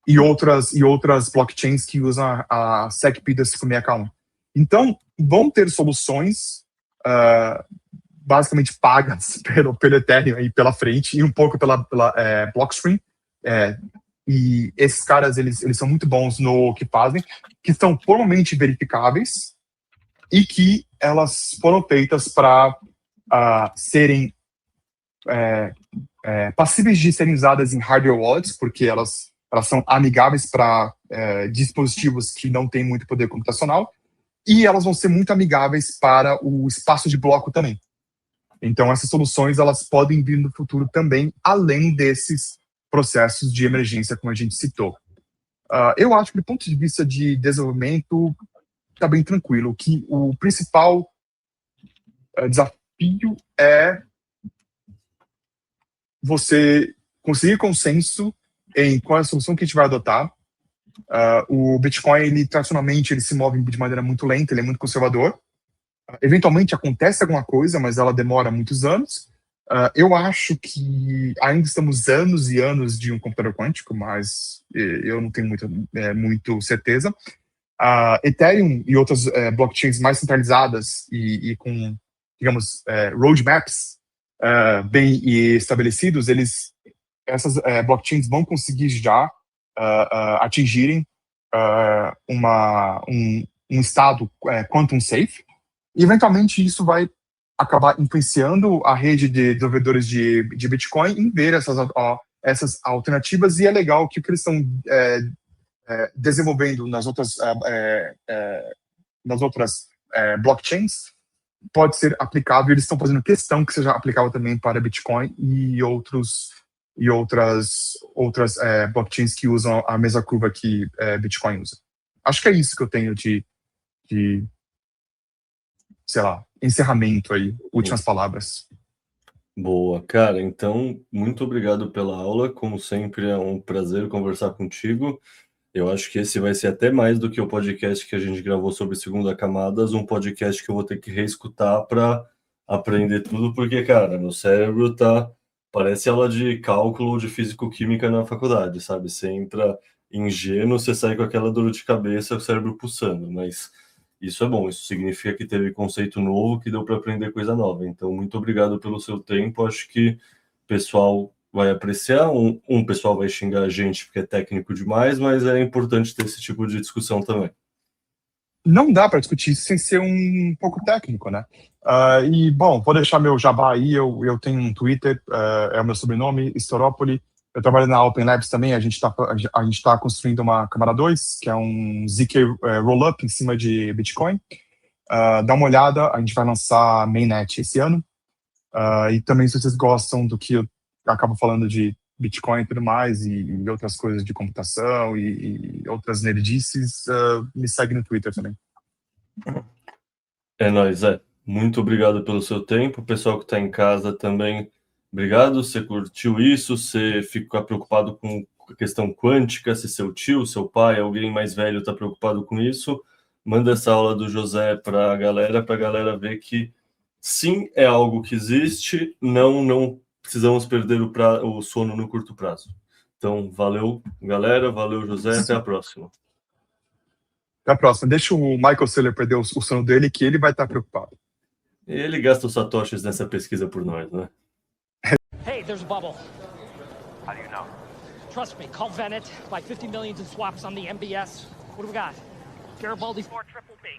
E outras blockchains que usam a SecP 256K1. Então, vão ter soluções basicamente pagas pelo Ethereum aí pela frente e um pouco pela Blockstream. E esses caras, eles são muito bons no que fazem, que são formalmente verificáveis e que elas foram feitas para serem passíveis de serem usadas em hardware wallets, porque elas são amigáveis para dispositivos que não têm muito poder computacional, e elas vão ser muito amigáveis para o espaço de bloco também. Então, essas soluções elas podem vir no futuro também, além desses processos de emergência, como a gente citou. Eu acho que, do ponto de vista de desenvolvimento, está bem tranquilo. Que o principal desafio é você conseguir consenso em qual é a solução que a gente vai adotar. O Bitcoin, tradicionalmente, ele se move de maneira muito lenta, ele é muito conservador. Eventualmente acontece alguma coisa, mas ela demora muitos anos. Eu acho que ainda estamos anos e anos de um computador quântico, mas eu não tenho muito certeza. Ethereum e outras blockchains mais centralizadas e com, digamos, roadmaps bem estabelecidos, eles essas blockchains vão conseguir já atingirem um estado quantum safe, e eventualmente isso vai acabar influenciando a rede de desenvolvedores de Bitcoin em ver essas alternativas, e é legal que o que eles estão desenvolvendo nas outras blockchains pode ser aplicável. Eles estão fazendo questão que seja aplicável também para Bitcoin e outras blockchains que usam a mesma curva que Bitcoin usa. Acho que é isso que eu tenho de sei lá, encerramento aí, últimas palavras. Boa, cara, então, muito obrigado pela aula, como sempre é um prazer conversar contigo. Eu acho que esse vai ser até mais do que o podcast que a gente gravou sobre segunda camadas, um podcast que eu vou ter que reescutar para aprender tudo, porque, cara, meu cérebro parece aula de cálculo ou de físico-química na faculdade, sabe? Você entra ingênuo, você sai com aquela dor de cabeça, o cérebro pulsando, mas isso é bom, isso significa que teve conceito novo, que deu para aprender coisa nova. Então, muito obrigado pelo seu tempo. Acho que o pessoal vai apreciar. Um pessoal vai xingar a gente porque é técnico demais, mas é importante ter esse tipo de discussão também. Não dá para discutir isso sem ser um pouco técnico, né? E, bom, vou deixar meu jabá aí. Eu tenho um Twitter, é o meu sobrenome, Storopoli. Eu trabalho na Open Labs também. A gente tá construindo uma Camada 2, que é um ZK Rollup em cima de Bitcoin. Dá uma olhada, a gente vai lançar Mainnet esse ano. E também, se vocês gostam do que eu acabo falando de Bitcoin e tudo mais, e outras coisas de computação e outras nerdices, me segue no Twitter também. É nóis, muito obrigado pelo seu tempo. O pessoal que está em casa também, obrigado. Você curtiu isso? Você fica preocupado com a questão quântica? Se seu tio, seu pai, alguém mais velho está preocupado com isso, manda essa aula do José para a galera ver que sim, é algo que existe, não precisamos perder o sono no curto prazo. Então, valeu, galera, valeu, José, até a próxima. Até a próxima. Deixa o Michael Saylor perder o sono dele, que ele vai estar preocupado. Ele gasta os satoshis nessa pesquisa por nós, né? Hey, there's a bubble. How do you know? Trust me, call Venet, buy 50 millions in swaps on the MBS. What do we got? Garibaldi 4 triple B.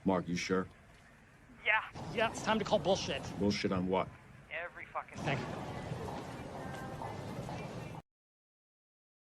Mark, you sure? Yeah, it's time to call bullshit. Bullshit on what? Every fucking thing.